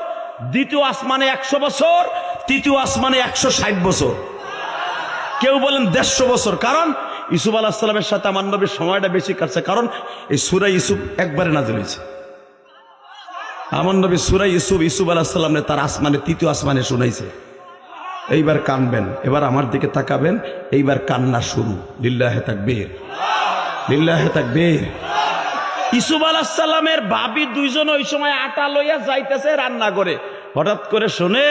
2য় আসমানে 100 বছর, 3য় আসমানে 160 বছর। কেউ বলেন 150 বছর, কারণ ইউসুফ আলাইহিস সালামের সাথে আমার নবীর সময়টা বেশি কাটছে, কারণ এই সূরা ইউসুফ একবারে নাযিল হয়েছে। আমার নবী সূরা ইউসুফ আলাইহিস সালামে তার আসমানে 3য় আসমানে শুনাইছে। এইবার কানবেন, এবার আমার দিকে তাকাবেন, এইবার কান্না শুরু। লিল্লাহে তাকবীর, লিল্লাহে তাকবীর। ইউসুফ আলাইহিস সালামের ভাবি 2 জন ওই সময় আটা লইয়া যাইতেছে রান্না করে, হঠাৎ করে শুনে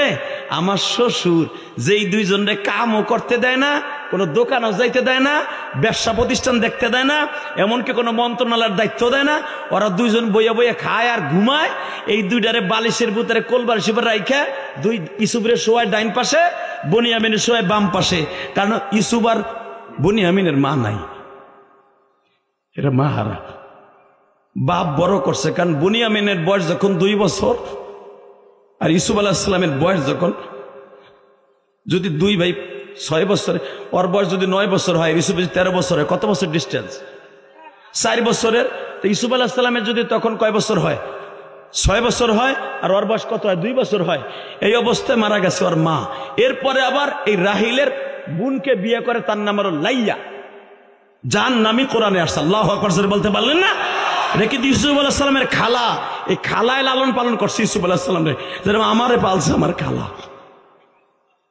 আমার শ্বশুর যেই 2 জনরে কামও করতে দেয় না, কোনো দোকানও যাইতে দেয় না, ব্যবসা প্রতিষ্ঠান দেখতে দেয় না, এমনকি কোনো মন্ত্রণালয়ের দায়িত্ব দেয় না, ওরা 2 জন বইয়া বইয়া খায় আর ঘুমায়। এই 2টারে বালিশের ভিতরে কোলবার শিবার রাইখা ইউসুফের শোয়ায় ডাইন পাশে, বনিয়ামিনের শোয়ায় বাম পাশে, কারণ ইউসুফ আর বনিয়ামিনের মা নাই, এরা মা হারা। বাপ বড় করছে, কারণ বনিয়ামিনের বয়স যখন 2 বছর আর ইউসুফ আলাইহিস সালামের বয়স যখন, যদি 2 ভাই 6 বছরে, ওর বয়স যদি 9 বছর হয়, ইউসুফের 13 বছর হয়, কত বছর ডিস্টেন্স? 4 বছরের। তো ইউসুফ আলাইহিস সালামের যদি তখন কয় বছর হয়? 6 বছর হয়, আর ওর বয়স কত হয়? 2 বছর হয়। এই অবস্থায় মারা গেছে ওর মা। এরপরে আবার এই রাহিলের বোনকে বিয়ে করে, তার নাম হলো লাইয়া, যার নামই কোরআনে আসছে। আল্লাহু আকবার বলতে পারলেন না? রেখে ইউসুফ আলাইহিস সালামের খালা, এই খালায় লালন পালন করছে ইউসুফ আলাইহিস সালাম রে, যেরকম আমারে পালছে আমার খালা।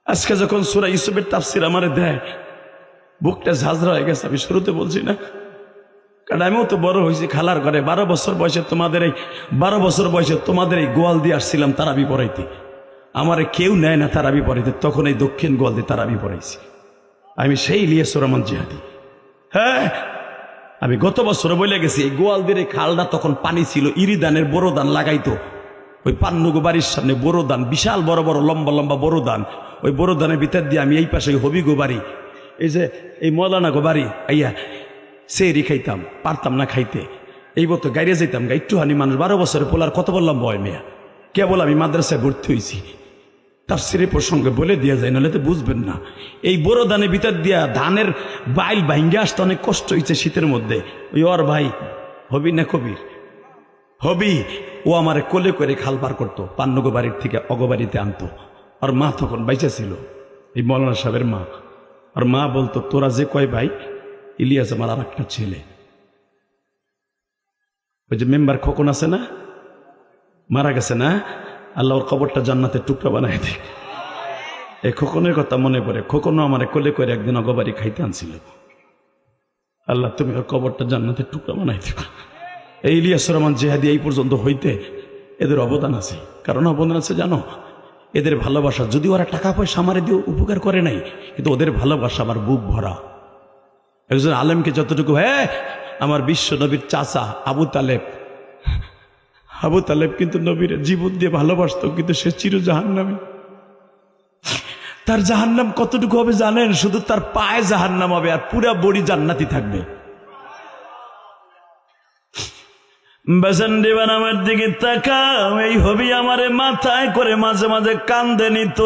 আজকে যখন সূরা ইউসুফের তাফসীর আমারে দেয়, বুকটা ঝাঁঝরা হয়ে গেছে। আমি শুরুতে বলছি না, কারণ আমিও তো বড় হয়েছি খালার ঘরে। 12 বছর বয়সে তোমাদের এই গোয়াল দিয়ে আসছিলাম তারাবি পড়াইতে। আমারে কেউ নেয় না তারাবি পড়াইতে, তখন এই দক্ষিণ গোয়াল দিয়ে তারাবি পড়াইছি আমি, সেই ইলিয়াস রহমান জিহাদি। হ্যাঁ, আমি গত বছর বলে গেছি, এই গোয়ালদের এই খালটা তখন পানি ছিল, ইরিদানের বড় দান লাগাইতো ওই পান্নুগো বাড়ির সামনে, বড় দান, বিশাল বড় বড় লম্বা লম্বা বড় দান। ওই বড় দানের ভিতর দিয়ে আমি এই পাশে হবিগো বাড়ি, এই যে এই মৌলানা গো বাড়ি, আইয়া সেরি খাইতাম, পারতাম না খাইতে। এই মতো গাইরে যেতাম, একটুখানি মানুষ। 12 বছরে পোলার কত বললাম বয় মেয়া, কেবল আমি মাদ্রাসায় ভর্তি হয়েছি। তাফসীরের প্রসঙ্গে বলে দিয়া যায়, নাহলে তো বুঝবেন না। এই বড় ধানের ভিতর দিয়া ধানের বাইল ভাঙ্গে আসতে অনেক কষ্ট হয়েছে শীতের মধ্যে। ওই ওর ভাই হবি না কবির হবি, ও আমারে কোলে করে খাল পার করতো, পান্নগো বাড়ির থেকে অগবাড়িতে আনতো। আর মা তখন বাইচা ছিল, এই মৌলানা সাহেবের মা। আর মা বলতো, তোরা যে কয় ভাই, ইলিয়াস আমার আর একটা ছেলে। ওই যে মেম্বার খোকন আছে না, মারা গেছে না, আল্লাহর কবরটা জান্নাতের টুকরা বানায় দেখ। এই খোকনের কথা মনে পড়ে, খোকনও আমার কোলে করে একদিন অগবাড়ি খাইতে আনছিল। আল্লাহ তুমি ওর কবরটা জান্নাতের টুকরা বানাই দেবে। এই ইলিয়াস রহমান জিহাদি এই পর্যন্ত হইতে এদের অবদান আছে। কারণ অবদান আছে জানো, এদের ভালোবাসা, যদি ওরা টাকা পয়সা আমারে দিয়ে উপকার করে নাই, কিন্তু ওদের ভালোবাসা আমার বুক ভরা। একজন আলেমকে যতটুকু, হ্যাঁ আমার বিশ্ব নবীর চাচা আবু তালেব কিন্তু নবীর জীবন দিয়ে ভালোবাসত, কিন্তু সে চির জাহান্নামী। তার জাহান্নাম কতটুকু হবে জানেন? শুধু তার পায়ে জাহান্নাম হবে আর পুরা বডি জান্নাতি থাকবে। বাজান দেবান আমার দিকে তাকাও, এই হবি আমারে মাথায় করে মাঝে মাঝে কান্দে নিত,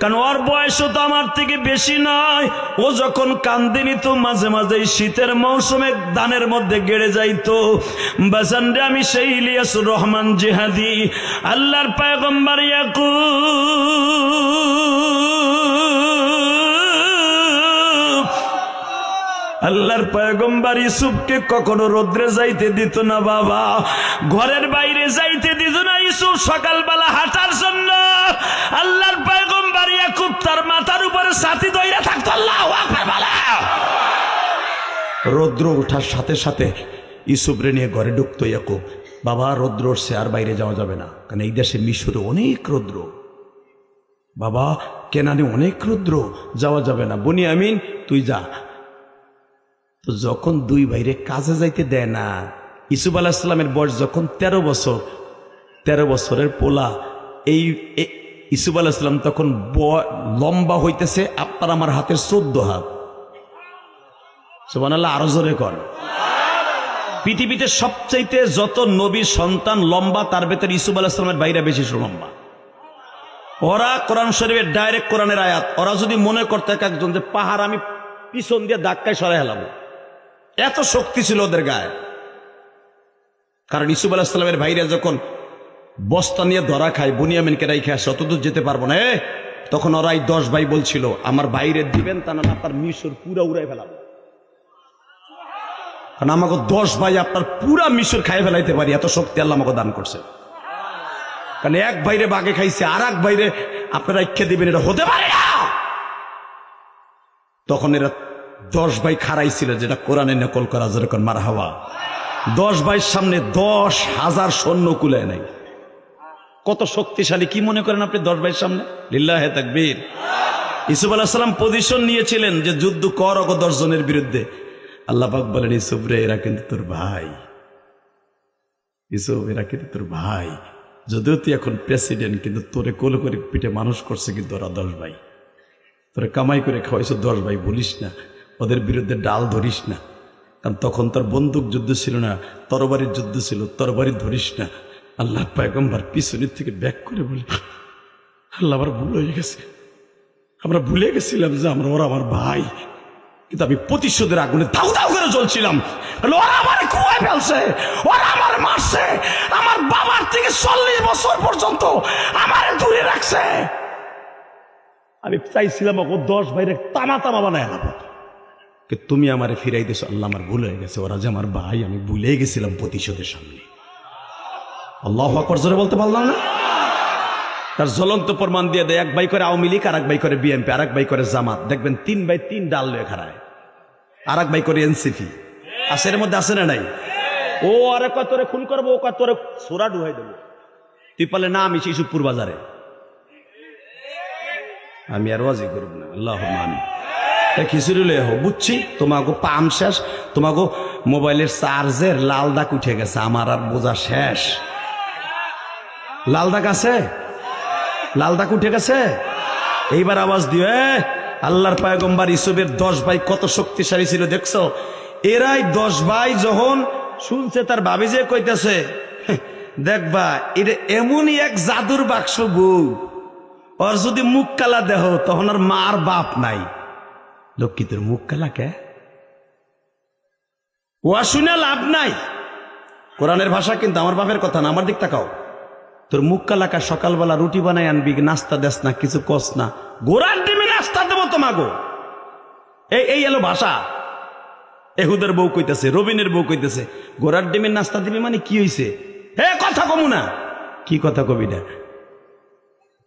কারণ ওর বয়সও তো আমার থেকে বেশি নয়। ও যখন কান্দে নিত মাঝে মাঝে শীতের মৌসুমে দানের মধ্যে গেড়ে যাইতো। বাজান রে, আমি সেই ইলিয়াসুর রহমান জিহাদি, আল্লাহর পয়গম্বর আল্লাহর পয়গম্বর ইউসুফকে কখনো রোদ্রে যাইতে দিত না বাবা, ঘরের বাইরে যাইতে দিত না। ইউসুফ সকালবেলা হাঁটার জন্য আল্লাহর পয়গম্বর ইয়াকুব তার মাথার উপরে ছাতি ধইরা থাকতো। আল্লাহু আকবার বলা। রৌদ্র ওঠার সাথে সাথে ইউসুফরে নিয়ে ঘরে ঢুকতো ইয়াকুব। বাবা, রৌদ্র উঠছে, আর বাইরে যাওয়া যাবে না, কারণ এই দেশে মিশরে অনেক রৌদ্র। বাবা, কেনানে অনেক রৌদ্র, যাওয়া যাবে না। বনিয়ামিন তুই যা। তো যখন দুই ভাইরে কাজে যাইতে দেয় না, ইউসুফ আলাইহিস সালামের বয়স যখন 13 বছর, 13 বছরের পোলা, এই ইউসুফ আলাইহিস সালাম তখন লম্বা হইতেছে আপনার আমার হাতের 14 হাত। সুবহানাল্লাহ, আরো জোরে কর। পৃথিবীতে সবচাইতে যত নবীর সন্তান লম্বা, তার ভেতর ইউসুফ আলাইহিস সালামের ভাইরা বেশি লম্বা। ওরা কোরআন শরীফের ডাইরেক্ট কোরআনের আয়াত, ওরা যদি মনে করতে একজন যে পাহাড় আমি পিছন দিয়ে ধাক্কায় সরাই হেলাবো, এত শক্তি ছিল ওদের গায়ে। কারণ ইউসুফ আলাইহিস সালামের ভাইরা যখন বস্তা নিয়ে ধরা খায়, বুনিয়ামিনকে রাইখে আসে, অতদূর যেতে পারবো না, তখন ওরাই 10 ভাই বলছিল আমার বাইরে দিবেন, তা না আপনার মিশর পুরা উড়াই ফেলাবো। কারণ আমাকে 10 ভাই আপনার পুরা মিশর খাই ফেলাইতে পারি, এত শক্তি আল্লাহ আমাকে দান করছে। কারণ এক ভাইরে বাগে খাইছে, আর এক ভাইরে আপনারা ইচ্ছা দিবেন, এটা হতে পারে না। তখন এরা 10 ভাই খাড়াইছিল, যেটা কোরআনে নকল করা, যেরকম মারহাবা। 10 ভাইয়ের সামনে 10,000 সৈন্য কুলায় নাই। কত শক্তিশালী কি মনে করেন আপনি 10 ভাইয়ের সামনে? লিল্লাহে তাকবীর। ইউসুফ আলাইহিস সালাম পজিশন নিয়েছিলেন যে যুদ্ধ কর 10 জনের বিরুদ্ধে। আল্লাহ পাক বলেন, ইউসুফ রে, এরা কিন্তু তোর ভাই। ইউসুফ, এরা কিন্তু তোর ভাই, যদিও তুই এখন প্রেসিডেন্ট, কিন্তু তোরে কোলে করে পিঠে মানুষ করছে কিন্তু ওরা 10 ভাই। তোরে কামাই করে খাওয়াইছো 10 ভাই, বলিস না, ওদের বিরুদ্ধে ডাল ধরিস না। কারণ তখন তোর বন্দুক যুদ্ধ ছিল না, তরবারির যুদ্ধ ছিল, তরবারি ধরিস না। আল্লাহ পয়গম্বর পিছনের থেকে ব্যাক করে বলে, আল্লাহ, আমার ভুল হয়ে গেছে, আমরা ভুলে গেছিলাম যে ওরা আমার ভাই, কিন্তু আমি প্রতিশোধের আগুনে দাউ দাউ করে জ্বলছিলাম। ওরা আমার কুয়ায় ফেলছে, ওরা আমার মারছে, আমার বাবার থেকে 40 বছর পর্যন্ত আমার দূরে রাখছে। আমি চাইছিলাম ওকে 10 ভাইরে তামা তামা বানায় নেব, তুমি আমারে ফিরাই দিছো। আল্লাহ, আমার ভুল হয়ে গেছে, ওরা যে আমার ভাই, আমি ভুলে গেছিলাম প্রতিশোধের সামনে। আল্লাহু আকবার জোরে বলতে পারলাম না? তার জ্বলন্ত প্রমাণ দিয়ে দেয়। এক ভাই করে আওয়ামী লীগ, আর এক ভাই করে বিএনপি, আর এক ভাই করে জামাত। দেখবেন 3 ভাই 3 ডাল লয়ে খাড়ায়। আর এক ভাই করে এনসিপি। আছে এর মধ্যে, আছে না নাই? ও আরে কত তোরে খুন করবো, ও কত তোরে সোরা ডুহাই দেবো। তুই পারলে না, আমি শিশুপুর বাজারে, আমি আর ওয়াজি করব না। আল্লাহ আমি খিচুড়ি লয়ে হোক, বুঝছি তোমাকে পাম শেষ, তোমাকে মোবাইলের চার্জের লাল দাগ উঠে গেছে, আমার আর বোঝা শেষ। লাল দাগ আছে, লাল দাগ উঠে গেছে। এইবার আওয়াজ দিও, আল্লাহর পয়গম্বর ইউসুফের 10 ভাই কত শক্তিশালী ছিল দেখছো? এরাই 10 ভাই যখন শুনছে, তার ভাবি যে কইতেছে, দেখবা এটা এমনই এক জাদুর বাক্স গো, ওর যদি মুখ কালা দেহ তখন আর মার বাপ নাই। লক্ষ্মী, তোর মুখ কালা কে? ও শুনে লাভ নাই। কোরআনের ভাষা কিন্তু, আমার বাপের কথা না, আমার দিক তাকাও। তোর মুখ কালাকা, সকালবেলা রুটি বানাই আনবি, নাস্তা দেস না, কিছু কস না, গোড়ার ডিমে নাস্তা দেবো তোমাগো। এই এলো ভাষা। এহুদের বউ কইতেছে, রবিনের বউ কইতেছে, গোড়ার ডিমের নাস্তা দিবি মানে কি হইছে? হে, কথা কমু না। কি কথা কবি না?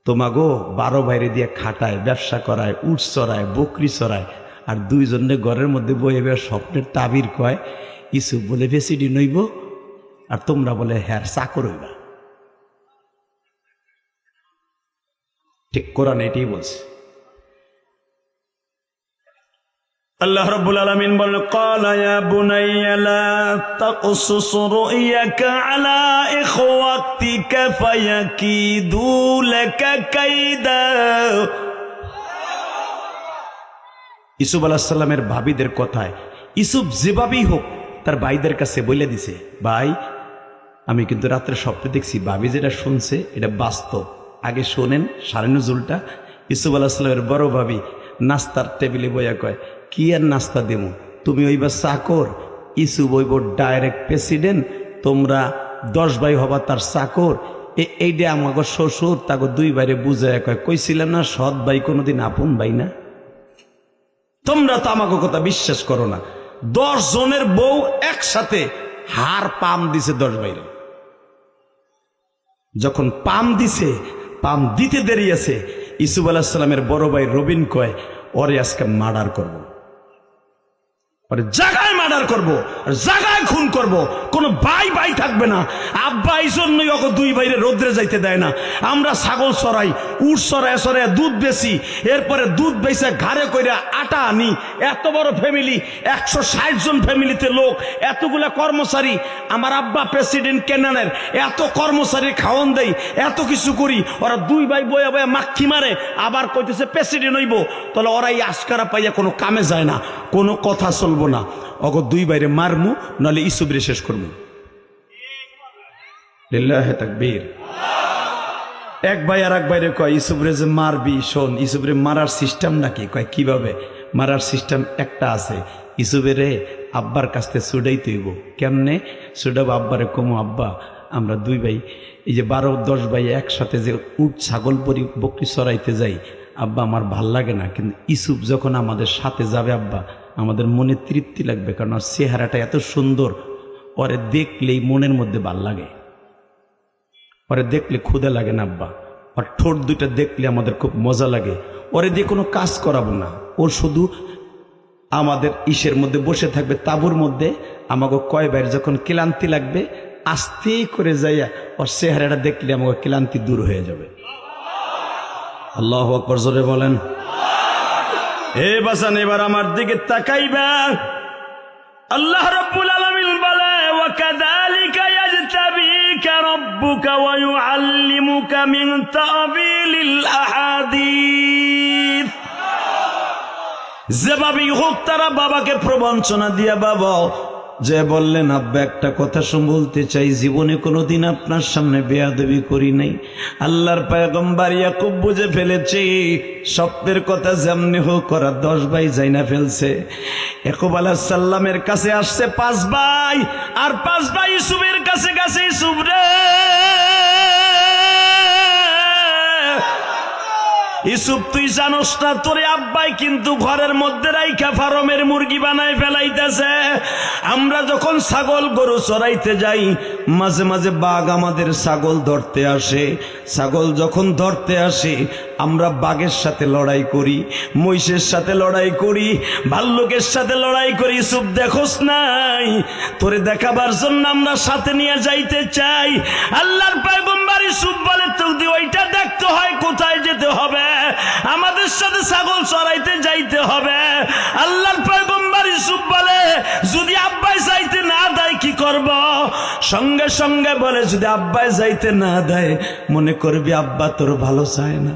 তোমাগো 12 বাইরে দিয়ে খাটায়, ব্যবসা করায়, উট চড়ায়, বকরি চড়ায়, আর 2 জনে ঘরের মধ্যে বয়ে বয়ে স্বপ্নের তাবির কয়। ইউসুফ বলে বেশি নইব, আর তোমরা বলে হ্যাঁ চাকর হইবা। ঠিক কোরআন এটাই বলছে। আল্লাহ রাব্বুল আলামিন বলেন, ক্বালা ইয়া বুনাইয়া লা তাকসুস রুয়াকা আলা ইখওয়াতিকা ফায়াকিদু লাকা কাইদা ইসুফ আলাইহিস সালামের ভাবিদের কথায় ইসুফ যেভাবেই হোক তার ভাইদের কাছে বলে দিছে, ভাই আমি কিন্তু রাত্রে স্বপ্নে দেখছি, ভাবি যেটা শুনছে এটা বাস্তব, আগে শোনেন সারে নজরুলটা। ইসুফ আলাইহিস সালামের বড় ভাবি নাস্তার টেবিলে বইয়া কয়, কি আর নাস্তা দেবো, তুমি ওইবার চাকর, ইসুফ ওইব ডাইরেক্ট প্রেসিডেন্ট, তোমরা 10 ভাই হবা তার চাকর। এইটা আমাকে শ্বশুর তাকে 2 ভাইরে বুঝায় কয়, কইছিলাম না সৎ ভাই কোনোদিন আপন ভাই না। তোমরা তো আমাকে কথা বিশ্বাস করো না। 10 জনের বউ একসাথে হার পাম দিছে 10 ভাইরে। যখন পাম দিছে, পাম দিতে দেরি আছে, ইসুফ আলাইহিস সালামের বড় ভাই রবিন কয়, ওরে আজকে মার্ডার করব, ওরে জায়গায় মার্ডার করব, আর জায়গায় খুন করব, কোনো ভাই ভাই থাকবে না। আব্বা এই জন্যই ওকে 2 ভাইরে রোদ্রে যাইতে দেয় না। আমরা ছাগল চড়াই, উট চড়ায় চড়ায় দুধ বেশি, এরপরে দুধ বেচে ঘাড়ে কইরা আটা আনি। এত বড় ফ্যামিলি, 160 জন ফ্যামিলিতে লোক, এতগুলা কর্মচারী। আমার আব্বা প্রেসিডেন্ট কেনানের, এত কর্মচারী খাওয়ান দেয়, এত কিছু করি। ওরা 2 ভাই বয়া বয়া মাক্ষি মারে, আবার কইতেছে প্রেসিডেন্ট হইব। তাহলে ওরা এই আশকারা পাইয়া কোনো কামে যায় না, কোনো কথা চলবো না। অগো 2 ভাইরে মারমু, নাহলে ইসুফরে শেষ করবো। লিল্লাহি তাকবীর। এক ভাই আর এক ভাইরে কয়, ইসুফরে যে মারবি, শোন ইসুফরে মারার সিস্টেম নাকি? কয় কিভাবে মারার সিস্টেম? একটা আছে, ইসুফেরে আব্বার কাছ থেকে ছুটাইতে হইব। কেমনে ছুটাবো? আব্বারে কমু, আব্বা আমরা 2 ভাই এই যে 12-10 ভাই একসাথে যে উট ছাগল পরি বকরি চড়াইতে যাই, আব্বা আমার ভাল লাগে না, কিন্তু ইসুফ যখন আমাদের সাথে যাবে আব্বা আমাদের মনে তৃপ্তি লাগবে, কারণ ওর চেহারাটা এত সুন্দর, ওরে দেখলেই মনের মধ্যে ভাল লাগে, ওরে দেখলে ক্ষুধা লাগে না আব্বা, ওর ঠোঁট 2টা দেখলে আমাদের খুব মজা লাগে। ওরে দিয়ে কোনো কাজ করাবো না, ওর শুধু আমাদের ইসের মধ্যে বসে থাকবে, তাঁবুর মধ্যে। আমাকে কয় ভাইয়ের যখন ক্লান্তি লাগবে আস্তে করে যাইয়া ওর চেহারাটা দেখলে আমাকে ক্লান্তি দূর হয়ে যাবে। আল্লাহু আকবার, জোরে বলেন। এ বাসান এবার আমার দিকে তাকাইবা। আল্লাহ রাব্বুল আলামিন বলে, ওয়া কাযালিকা ইয়াজতাবিকা রাব্বুকা ওয়া ইউআল্লিমুকা মিন তা'বিলিল আহাদিস। যেভাবেই হোক তারা বাবাকে প্রবঞ্চনা দিয়া, বাবা যে বললেন, আব্বা একটা কথা বলতে চাই, জীবনে কোনোদিন আপনার সামনে বেয়াদবি করি নাই। আল্লাহর পয়গম্বর ইয়াকুব বুঝে ফেলেছে স্বপ্নের কথা যেমনি হোক করা 10 ভাই যাইনা ফেলছে। ইয়াকুব আলাইহিস সালামের কাছে আসছে 5 ভাই, আর 5 ভাই ইসুফের কাছে গেছে, ইসুফ রে ইসুফ তুই জানোস না তোরে আব্বাই কিন্তু ঘরের মধ্যে রাইখা ফার্মের মুরগি বানায় ফেলাইতেছে। আমরা যখন ছাগল গরু চড়াইতে যাই, মাঝে মাঝে বাঘ আমাদের ছাগল ধরতে আসে। ছাগল যখন ধরতে আসে আমরা বাঘের সাথে লড়াই করি, মহিষের সাথে লড়াই করি, ভাল্লুকের সাথে লড়াই করি। ইসুফ দেখোস নাই, তোরে দেখাবার জন্য আমরা সাথে নিয়ে যাইতে চাই। আল্লাহর পয়গম্বর ইসুফ বলে, যদি ওইটা দেখতে হয় কোথায় যেতে হবে? আমাদের সাথে ছাগল চড়াইতে যাইতে হবে। আল্লাহর পয়গম্বর ইসুফ বলে, যদি আব্বাই যাইতে না দেয় কি করব? সঙ্গে সঙ্গে বলে, যদি আব্বাই যাইতে না দেয় মনে করবি আব্বা তোর ভালো চায় না,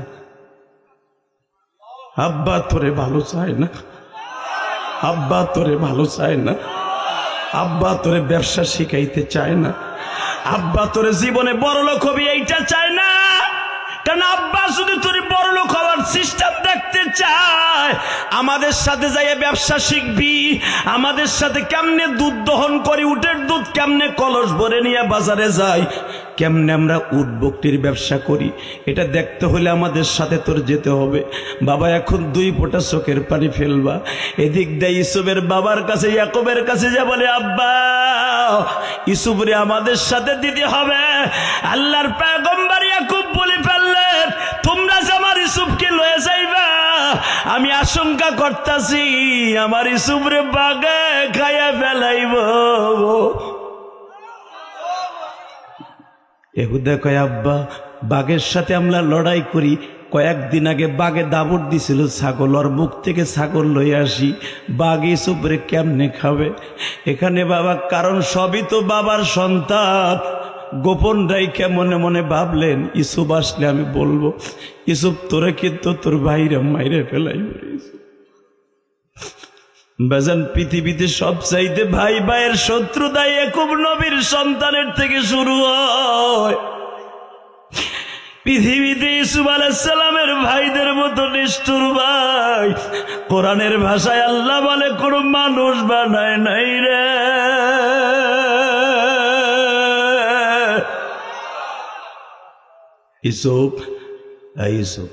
আব্বা তোরে ভালো চায় না, আব্বা তোরে ভালো চায় না, আব্বা তোরে ব্যবসা শিখাইতে চায় না, আব্বা তোরে জীবনে বড়লোক হবি এইটা চায় না। কারণ আব্বা যদি তোর বড়লোক হওয়ার সিস্টেম দেখতে চায়, আমাদের সাথে যাইয়ে ব্যবসা শিখবি, আমাদের সাথে কেমনে দুধ দহন করি, উটের দুধ কেমনে কলস ভরে নিয়ে বাজারে যাই, কেমনে আমরা উট বকরির ব্যবসা করি, এটা দেখতে হলে আমাদের সাথে তোর যেতে হবে। বাবা এখন 2 ফোঁটা চোখের পানি ফেলবা। এদিক দিয়ে ইসুফের বাবার কাছে, ইয়াকুবের কাছে যা বলে, আব্বা ইসুফরে আমাদের সাথে দিতে হবে। আল্লাহর পয়গম্বর ইয়াকুব বলে ফেললেন, তোমরা যে আমার ইসুফকে লয়ে যাইবা, আমি আশঙ্কা করতেছি আমার ইসুফরে বাগে খাইয়া ফেলাইব। এহুদা কয়, আব্বা বাঘের সাথে আমরা লড়াই করি, কয়েকদিন আগে বাঘে দাবড় দিছিল ছাগল, ওর মুখ থেকে ছাগল লয়ে আসি, বাঘ ইসুফরে কেমনে খাবে? এখানে বাবা কারণ সবই তো বাবার সন্তান। গোপন রাইখা মনে মনে ভাবলেন, ইসুফ আসলে আমি বলবো, ইসুফ তোরে কিন্তু তোর ভাইরা মাইরে ফেলাই। বাজান পৃথিবীতে সবচাইতে ভাই ভাইয়ের শত্রুতা একুব নবীর সন্তানের থেকে শুরু হয়। পৃথিবীতে ইউসুফ আলাইহিস সালামের ভাইদের মতো নিষ্ঠুর ভাই কোরআনের ভাষায় আল্লাহ বলে কোন মানুষ বানায় নাই রে। ইউসুফ, ইউসুফ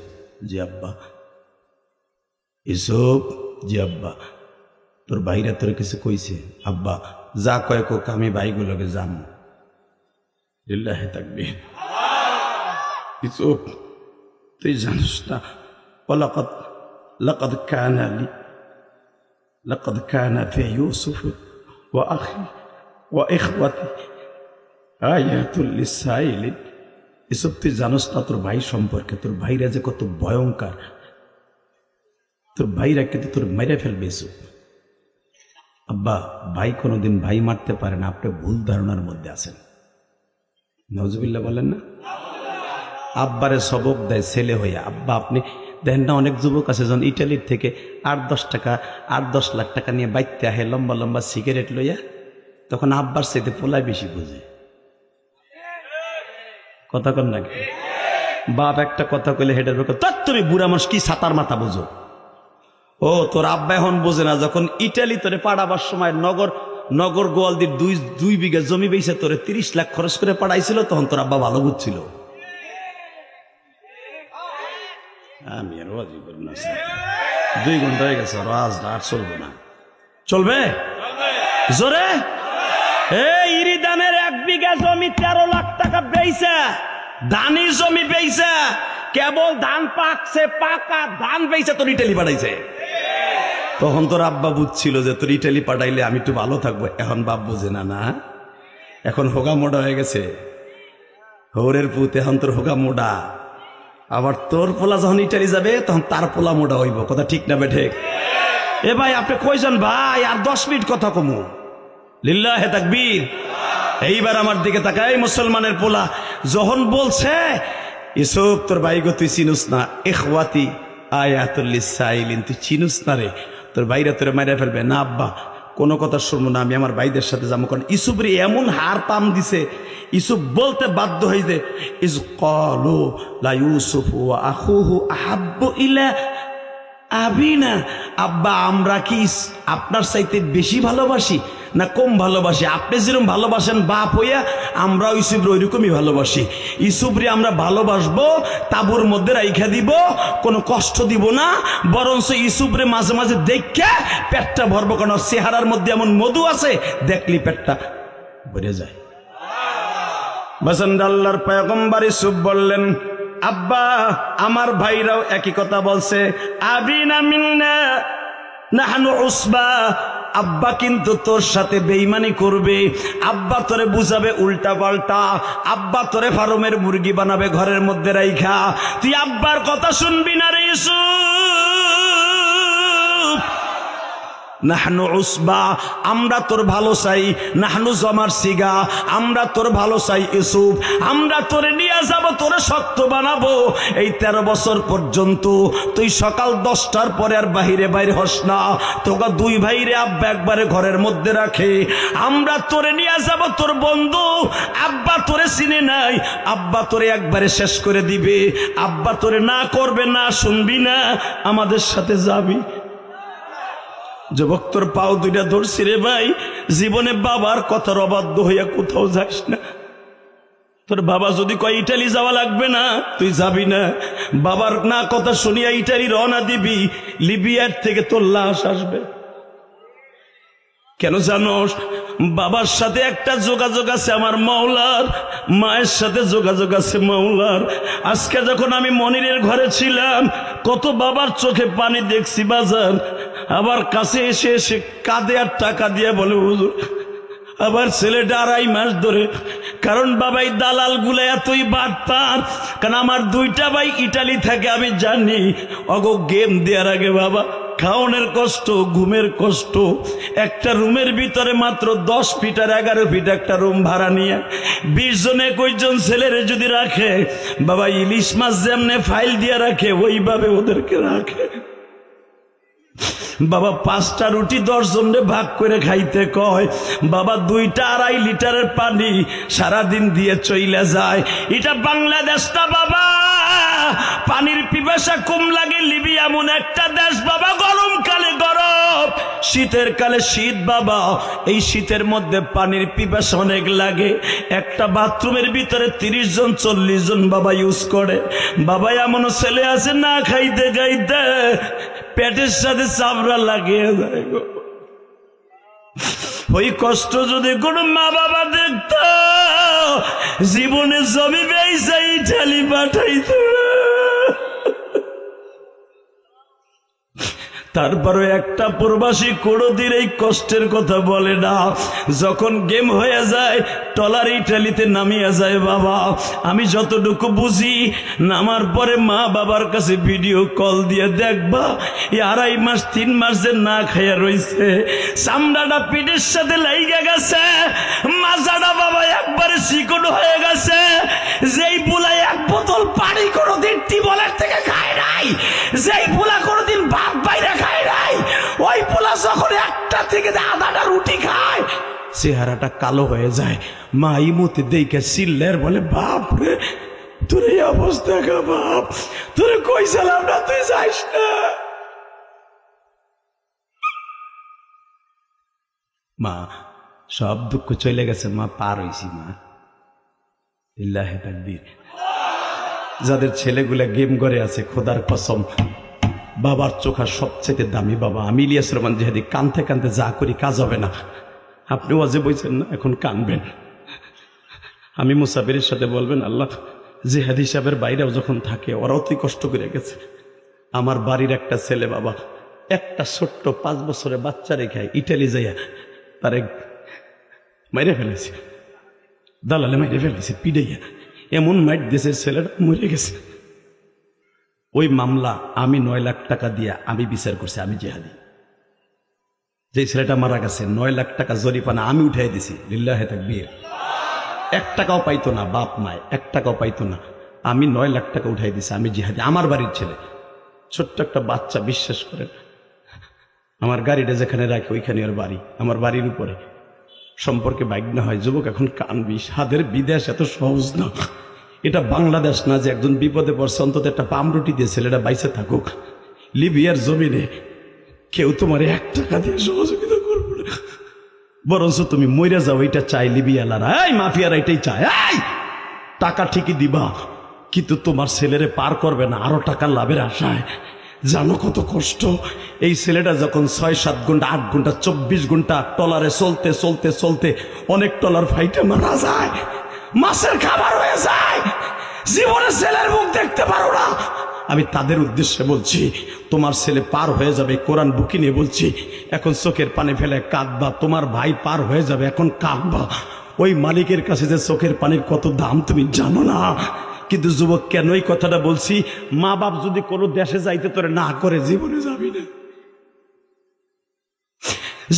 জি আব্বা, ইউসুফ জি আব্বা, তোর ভাইরা তোর কিছু কইছে? আব্বা যা কয় কোক, আমি ভাইগুলোকে যাম। লিল্লাহি তাকবীর। ইউসুফ তুই জানিস না, লাকাদ কানা ফি ইউসুফ ওয়া আখি ওয়া ইখওয়াতি আয়াতুল লিসাইলিন। ইউসুফ তুই জানিস না তোর ভাই সম্পর্কে, তোর ভাইরা যে কত ভয়ঙ্কর, তোর ভাইরা কিন্তু তোর মেরে ফেলবে। ইউসুফ আব্বা ভাই কোনোদিন ভাই মারতে পারে না, আপনি ভুল ধারণার মধ্যে আছেন। নওজুবিল্লাহ বলেন না। আব্বারে সবক দেয় ছেলে হইয়া। আব্বা আপনি দেখেন না, অনেক যুবক আছে যখন ইটালির থেকে 8-10 লাখ টাকা নিয়ে বাইতে আহে লম্বা লম্বা সিগারেট লইয়া, তখন আব্বার চাইতে পোলায় বেশি বুঝে। কথা কন নাকি? বাপ একটা কথা কইলে হেডের ব্যাপার, তোর তুমি বুড়া মানুষ কি ছাতার মাথা বুঝো? ও তোর আব্বা এখন বোঝে না, যখন ইটালি তোরে পাঠাবার সময় নগর গোয়ালদির 2 বিঘা জমি বেচে তোরে 30 লাখ খরচ করে পাঠাইছিল, তখন তোর আব্বা ভালো বুঝছিল। আমি আর 2 ঘন্টা হয়ে গেছে, আর চলবে না। চলবে জোরে। ইরি দানের 1 বিঘা জমি 13 লাখ টাকা বেচা, ধানি জমি বেচা, কেবল ধান পাকছে, পাকা ধান বেচা তোর ইটালি পাঠাইছে। তখন তোর আব্বা বুঝছিল যে তোর ইটালি পাঠাইলে আমি একটু ভালো থাকবো। এখন বাপ বোঝে না, না এখন হোগা মোটা হয়ে গেছে, হৌরের পুত এখন তোর হোগা মোটা। আবার তোর পোলা যখন ইটালি যাবে তখন তার পোলা মোটা হইব। কথা ঠিক না বেঠে? এ ভাই আপনি কইছেন ভাই, আর 10 মিনিট কথা কমু। লিল্লাহি তাকবীর। এইবার আমার দিকে তাকাই, মুসলমানের পোলা যখন বলছে ইউসুফ তোর ভাই গো তুই চিনুস না, ইখওয়াতি আয়াতুল লিসাইলিন, তুই চিনুস না রে, তোর ভাইরা তোরে মাইরা ফেলবে। না আব্বা কোনো কথা শুনবো না, আমি আমার ভাইদের সাথে যাবো। কারণ ইউসুফরে এমন হার পাম দিছে, ইউসুফ বলতে বাধ্য হইছে ইজ ক্বালু লা ইউসুফু ওয়া আখুহু আহাব্বু ইলা আবিনা। আব্বা আমরা কি আপনার চাইতে বেশি ভালোবাসি না কম ভালোবাসি? আপনি যেরকম ভালোবাসেন বাপ হইয়া, আমরা ইউসুফরে ওইরকমই ভালোবাসি। ইউসুফরে আমরা ভালোবাসবো, তাবুর মধ্যে রাইখা দিব, কোনো কষ্ট দিব না, বরঞ্চ ইউসুফরে মাঝে মাঝে দেখে পেটটা ভরবো। কারণ চেহারার মধ্যে এমন মধু আছে, দেখলি পেটটা ভরে যায়। বাসান আল্লাহর পয়গম্বর ইউসুফ বললেন, আব্বা আমার ভাইরাও একই কথা বলছে, আবিনা মিন্না নাহনু উসবা। আব্বা কিন্তু তোর সাথে বেঈমানি করবে, আব্বা তোরে বুঝাবে উল্টা পাল্টা, আব্বা তোরে ফার্মের মুরগি বানাবে ঘরের মধ্যে রাইখা। তুই আব্বার কথা শুনবি না রে ইউসুফ। নাহনু উসবা, আমরা তোর ভালো চাই। নাহনু জমার সিগা, আমরা তোর ভালো চাই ইউসুফ। আমরা তোরে নিয়ে যাব, তোরে শক্ত বানাবো। এই 13 বছর পর্যন্ত তুই সকাল 10টার পরে আর বাইরে হস না। তোকে 2 ভাইরে আব্বা একবারে ঘরের মধ্যে রাখে। আমরা তোরে নিয়ে যাব, তোর বন্ধু আব্বা তোরে চিনে নাই, আব্বা তোরে একবারে শেষ করে দিবে। আব্বা তোরে না করবে না, শুনবি না, আমাদের সাথে যাবি। যুবক তোর পাও 2টা ধরছি রে ভাই, জীবনে বাবার কথার অবাধ্য হইয়া কোথাও যাস না। তোর বাবা যদি কয় ইটালি যাওয়া লাগবে না, তুই যাবি না। বাবার না কথা শুনিয়া ইটালি রওনা দিবি, লিবিয়ার থেকে তোর লাশ আসবে। কেন জানোস? বাবার সাথে একটা যোগাযোগ আছে আমার মাওলার, মায়ের সাথে যোগাযোগ আছে মাওলার। আজকে যখন আমি মনিরের ঘরে ছিলাম, কত বাবার চোখে পানি দেখছি বাজার। আবার কাছে এসে এসে কাঁদে আর টাকা দিয়ে বলে হুজুর আবার ছেলেটা 2.5 মাস ধরে। কারণ বাবাই দালাল গুলা এতই বাটপার, কারণ আমার 2টা ভাই ইটালি থাকে, আমি জানি। অগো গেম দেওয়ার আগে বাবা খাওয়ানোর কষ্ট, ঘুমের কষ্ট। একটা রুমের ভিতরে মাত্র 10 ফিট আর 11 ফিট একটা রুম ভাড়া নিয়ে 20 জন 21 জন ছেলেরে যদি রাখে, বাবা ইলিশ মাছ যেমনে ফাইল দিয়ে রাখে ওইভাবে ওদেরকে রাখে। বাবা 5টা রুটি 10 জনে ভাগ করে খাইতে কয়। বাবা 2টা 2.5 লিটারের পানি সারাদিন দিয়ে চইলা যায়। এটা বাংলাদেশ না বাবা, পানির পিপাসা কম লাগে। লিবিয়া এমন একটা দেশ বাবা, গরমকালে গরম, শীতের কালে শীত বাবা। এই শীতের মধ্যে পানির পিপাসা অনেক লাগে। একটা বাথরুমের ভিতরে 30 জন 40 জন বাবা ইউজ করে। বাবা এমন ছেলে আছে না খাইতে খাইতে পেটের সাথে চামড়া লাগিয়ে যায় গো। ওই কষ্ট যদি কোনো মা বাবা দেখত, জীবনে জমি বেইছে ইটালি পাঠাইত। তারপরে একটা প্রবাসী কোনোদিন এই কষ্টের কথা বলে না। যখন গেম হয়ে যায় টলার ইটালিতে নামিয়ে যায় বাবা। আমি যতটুকু বুঝি, নামার পরে মা বাবার কাছে ভিডিও কল দিয়ে দেখবা, এই 2.5 মাস 3 মাস যে না খাইয়া রইছে, চামড়াটা পিঠের সাথে লাইগা গেছে, মাজাটা বাবা একবারে চিকন হয়ে গেছে। যেই বুলাই 1 বোতল পানি কোনোদিন টিবলের থেকে খায় নাই, যেই বুলা কোনোদিন ভাত বাইরে খায় নাই, ওই পোলা যখন 1টা থেকে 1/2টা রুটি খায়, চেহারাটা কালো হয়ে যায়। মা ইমুতে দেখে চিল্লের বলে, বাপ রে তোর এই অবস্থা গা বাপ, তোর কইছিলাম না তুই যাইস না। মা সব দুঃখ চলে গেছে, মা পার হইছি। মা লিল্লাহি তাকবীর। যাদের ছেলেগুলা গেম করে আছে, খোদার কসম বাবার চোখা সবচেয়ে দামি বাবা। আমি ইলিয়াস রহমান জিহাদি কানতে কানতে যা করি কাজ হবে না। আপনি ওয়াজে বলছেন না, এখন কানবেন। আমি মুসাফিরের সাথে বলবেন, আল্লাহ জিহাদি সাহেবের বাইরেও যখন থাকে ওরাও তুই কষ্ট করে গেছে। আমার বাড়ির একটা ছেলে বাবা, একটা ছোট্ট 5 বছরের বাচ্চা রেখে ইটালি যাইয়া তারে মাইরে ফেলেছে, দালালে মাইরে ফেলেছে পিড়াইয়া। এমন মাইট দেশের ছেলেটা মরে গেছে। ওই মামলা আমি 9 লাখ টাকা দিয়া আমি বিচার করছি, আমি জিহাদি। যে ছেলেটা মারা গেছে 9 লাখ টাকা জরিমানা আমি উঠাই দিছি। লিল্লাহি তাকবীর। 1 টাকাও পাইতো না, বাপ মায় 1 টাকাও পাইতো না। আমি 9 লাখ টাকা উঠাই দিছি, আমি জিহাদি। আমার বাড়ির ছেলে, ছোট্ট একটা বাচ্চা, বিশ্বাস করেন। আমার গাড়িটা যেখানে রাখি ওইখানে ওর বাড়ি, আমার বাড়ির উপরে। সম্পর্কে বাইক না হয়, যুবক এখন কানবি। সাদের বিদেশ এত সহজ না। এটা বাংলাদেশ না যে একজন বিপদে পড়ছে অন্তত একটা পামরুটি দিয়ে ছেলেটা বাইসে থাকুক। লিবিয়ার জমিনে কেউ তোমার 1 টাকা দিয়ে সহযোগিতা করবে না, বরঞ্চ তুমি মইরা যাও এটা চাই লিবিয়ালারা, এই মাফিয়ারা এটাই চায়। এই টাকা ঠিকই দিবা, কিন্তু তোমার ছেলেরে পার করবে না আরো টাকা লাভের আশায়। জানো কত কষ্ট? এই ছেলেটা যখন 6-7 ঘন্টা 8 ঘন্টা 24 ঘন্টা টলারে চলতে চলতে চলতে অনেক টলার ফাইটে মারা যায়, মাছের খাবার হয়ে যায়, জীবনে ছেলের মুখ দেখতে পারো না। আমি তাদের উদ্দেশ্যে বলছি, তোমার ছেলে পার হয়ে যাবে, কোরআন বুকি নিয়ে বলছি। এখন চোখের পানি ফেলে কাঁদবা, তোমার ভাই পার হয়ে যাবে, এখন কাঁদবা। ওই মালিকের কাছে যে চোখের পানির কত দাম তুমি জানো না। কিন্তু যুবক, কেন এই কথাটা বলছি? মা বাপ যদি কোনো দেশে যাইতে তোরে না করে, জীবনে যাবি না,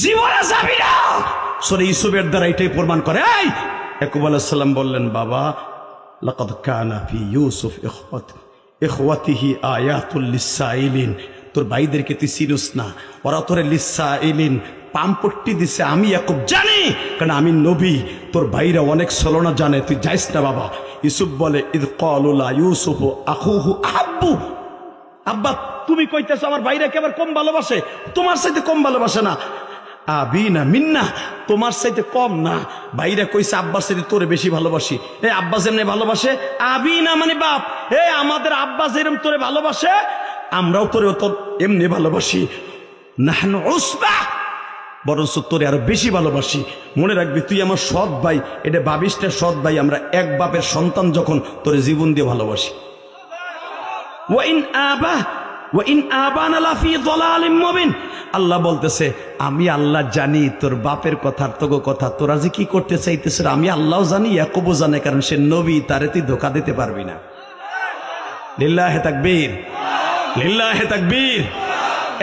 জীবনে যাবি না। সূরা ইউসুফের দ্বারা এটাই প্রমাণ করে। এই ইয়াকুব আলাইহিস সালাম বললেন, বাবা লাকাদ কানা ফি ইউসুফ ইখওয়াতিহি আয়াতুল লিসাইলিন। তোর ভাইদেরকে তুই চিনিস না, ওরা তোরে লিসাইলিন পামপট্টি দিছে। আমি ইয়াকুব জানি, কারণ আমি নবী। তোর ভাইরা অনেক ছলনা জানে, তুই যাইস না বাবা। ইউসুফ বলে, ইদ ক্বালু লা ইউসুফু আখুহু আহাব্বু। আব্বা তুমি কইতেছো আমার ভাইরা কে আবার কম ভালোবাসে? তোমার চাইতে কম ভালোবাসে না। আবিনা মিন্না, তোমার চাইতে কম না। ভাইরা কইছে আব্বার চাইতে তোরে বেশি ভালোবাসি। এই আব্বা যেমনি ভালোবাসে, আবিনা মানে বাপ, এই আমাদের আব্বা যেরকম তোরে ভালোবাসে আমরাও তোরে তো এমনি ভালোবাসি। নাহনু উসবা, বরঞ্চ তোরে আরো বেশি ভালোবাসি। মনে রাখবি তুই আমার সৎ ভাই, এটা 22টা সৎ ভাই, আমরা এক বাপের সন্তান। যখন তোরে জীবন দিয়ে ভালোবাসি। আল্লাহ বলতেছে, আমি আল্লাহ জানি তোর বাপের কথা, তোগো কথা, তোরা যে কি করতে চাইতেছে আমি আল্লাহ জানি, ইয়াকুবও জানে, কারণ সে নবী, তারে তুই ধোকা দিতে পারবি না। লিল্লাহি তাকবীর, লিল্লাহি তাকবীর।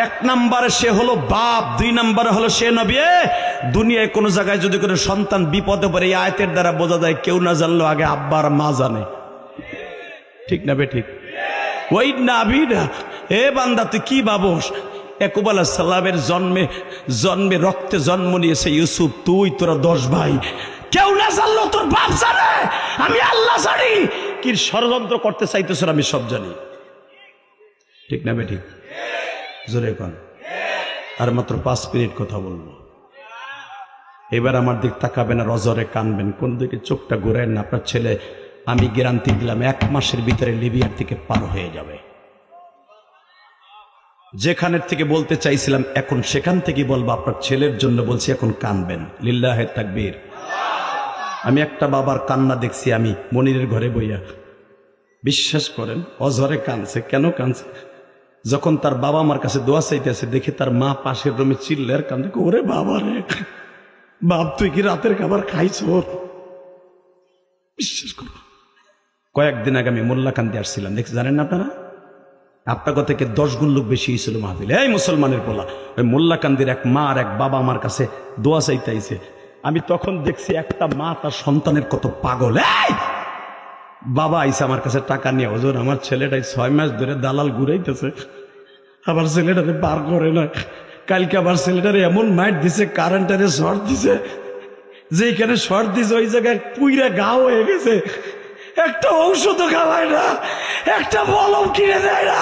1 নম্বরে সে হলো বাপ, 2 নম্বরে হলো সে নবী। দুনিয়ায় কোন জায়গায় যদি কোনো সন্তান বিপদে পড়ে, এই আয়াতের দ্বারা বোঝা যায় কেউ না জানলো আগে আব্বা আর মা জানে। ঠিক না বে ঠিক? ওই না আবিনা, এ বান্দা তুই কি ভাবস? ইয়াকুব আলাইহিস সালামের জন্মে রক্তে জন্ম নিয়েছে ইউসুফ, তুই তোরা 10 ভাই, কেউ না জানলো তোর বাপ জানে, আমি আল্লাহ জানি। কি ষড়যন্ত্র করতে চাইতেছ আমি সব জানি। ঠিক না বেঠিক? জোরে কোন। আর মাত্র 5 মিনিট কথা বলবো। এবার আমার দিক তাকাবেন আর অজরে কানবেন, কোন দিকে চোখটা ঘুরেন না। আপনার ছেলে, আমি গ্যারান্টি দিলাম 1 মাসের ভিতরে লিবিয়ার থেকে পার হয়ে যাবে। যেখানের থেকে বলতে চাইছিলাম এখন সেখান থেকে বলবো। আপনার ছেলের জন্য বলছি, এখন কানবেন। লিল্লাহে তাকবীর। আমি একটা বাবার কান্না দেখছি, আমি মনিরের ঘরে বইয়া, বিশ্বাস করেন অজরে কানছে। কেন কানছে? যখন তার বাবা আমার কাছে দোয়া চাইতেছে, দেখে তার মা পাশের রুমে চিল্লে আর কান্দে, ওরে বাবা রে, বাপ তুই কি রাতের খাবার খাইছ? বিশ্বাস করো, কয়েকদিন আগে আমি মোল্লাকান্দি আসছিলাম, দেখছি জানেন না আপনারা, আপনাকে থেকে 10 গুণ লোক বেশি হয়েছিল মাহফিলে। এই মুসলমানের পোলা, ওই মোল্লাকান্দির এক মা আর এক বাবা আমার কাছে দোয়া চাইতে আইছে। আমি তখন দেখছি একটা মা তার সন্তানের কত পাগল। এই বাবা আইসে আমার কাছে টাকা নিয়ে, হুজুর আমার ছেলেটাই 6 মাস ধরে দালাল ঘুরাইতেছে, আবার ছেলেটারে বার করে না। কালকে আবার ছেলেটারে এমন মাইট দিছে, কারেন্টারে শর্ট দিছে, যেখানে শর্ট দিছে ওই জায়গায় পুইরা গা হয়ে গেছে। একটা ঔষধ খাওয়ায় না, একটা মলম কিনে দেয় না।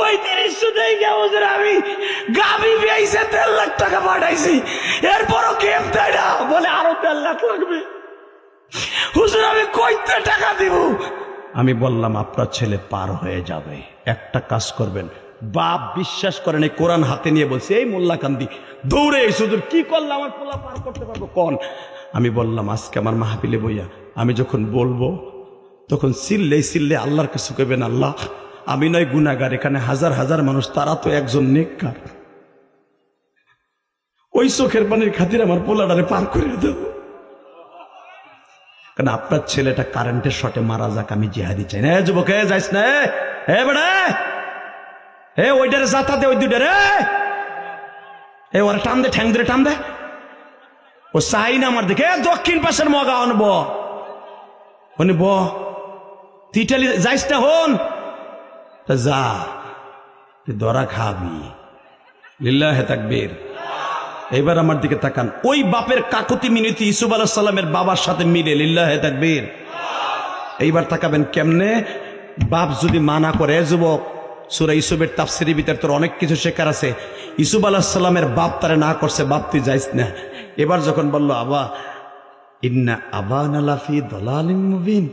ওই দৃশ্য দেখে হুজুর আমি গাবি বেইছে 1.5 লাখ টাকা পাঠাইছি, এরপরও গেম দেয় না, বলে আরো 1.5 লাখ লাগবে। হুজুর আমি কইতে টাকা দিব? আমি বললাম আপনার ছেলে পার হয়ে যাবে, একটা কাজ করবেন। বাপ বিশ্বাস করেন, এই কোরআন হাতে নিয়ে বলছে, এই মোল্লাকান্দি দৌড়ে এসে হুজুর কি করলে আমার পোলা পার করতে পারবো কোন? আমি বললাম আজকে আমার মাহফিলে বইয়া আমি যখন বলবো তখন সিল্লে আল্লাহর কাছে কইবেন, আল্লাহ আমি নয় গুনাহগার, এখানে হাজার হাজার মানুষ, তারা তো একজন নেককার, ওই চোখের পানির খাতির আমার পোলাটারে পার করে দেব। কারণ আপনার ছেলেটা কারেন্টের শটে মারা যাক, আমি জিহাদি চাই না। যুবক যাইস না, এ বেড়া, এ ওইটারে জাতা দে, ওই দুইটারে এ ওরা টান দে, ঠ্যাং ধরে টান দে। ও চাই না আমার দিকে, দক্ষিণ পাশের মগা আনব ব তিটালি যাইস না, হন যা, তুই ধরা খাবি। লিল্লাহে তাকবীর। এইবার আমার দিকে তাকান, ওই বাপের কাকুতি মিনতি ইউসুফ আলাইহিস সালামের বাবার সাথে মিলে। লিল্লাহে তাকবীর। এইবার তাকাবেন কেমনে বাপ যদি মানা করে। যুবক, সূরা ইউসুফের তাফসীরের ভিতর তোর অনেক কিছু শেখার আছে। ইউসুফ আলাইহিস সালামের বাপ তারে না করছে, বাপ তুই যাইস না। এবার যখন বলল, আবা ইন্না আবানা লাফি দালালিন মুবিন,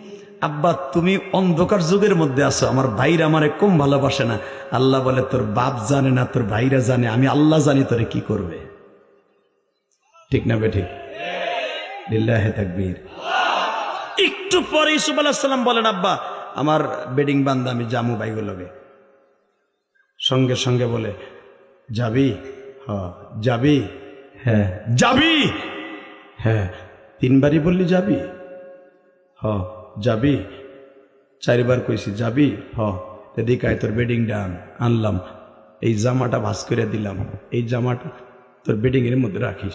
আব্বা তুমি অন্ধকার যুগের মধ্যে আছো, আমার ভাইরা আমারে কম ভালোবাসে না। আল্লাহ বলে, তোর বাপ জানে না, তোর ভাইরা জানে, আমি আল্লাহ জানি তোরে কি করবে। ঠিক না বেঠিক? লিল্লাহে তাকবীর। একটু পরে ইউসুফ আলাইহিস সালাম বলেন, আব্বা আমার বেডিং বান্দা, আমি জামু বাইগুলোকে। সঙ্গে সঙ্গে বলে, যাবি? হ্যাঁ। যাবি? হ্যাঁ। যাবি? হ্যাঁ। 3 বারই বললি যাবি? হ্যাঁ। যাবি? 4 বার কইছি যাবি? হ্যাঁ। এদিকে আয়, তোর বেডিং ডান আনলাম, এই জামাটা ভাঁজ করে দিলাম, এই জামাটা তোর বেডিং এর মধ্যে রাখিস।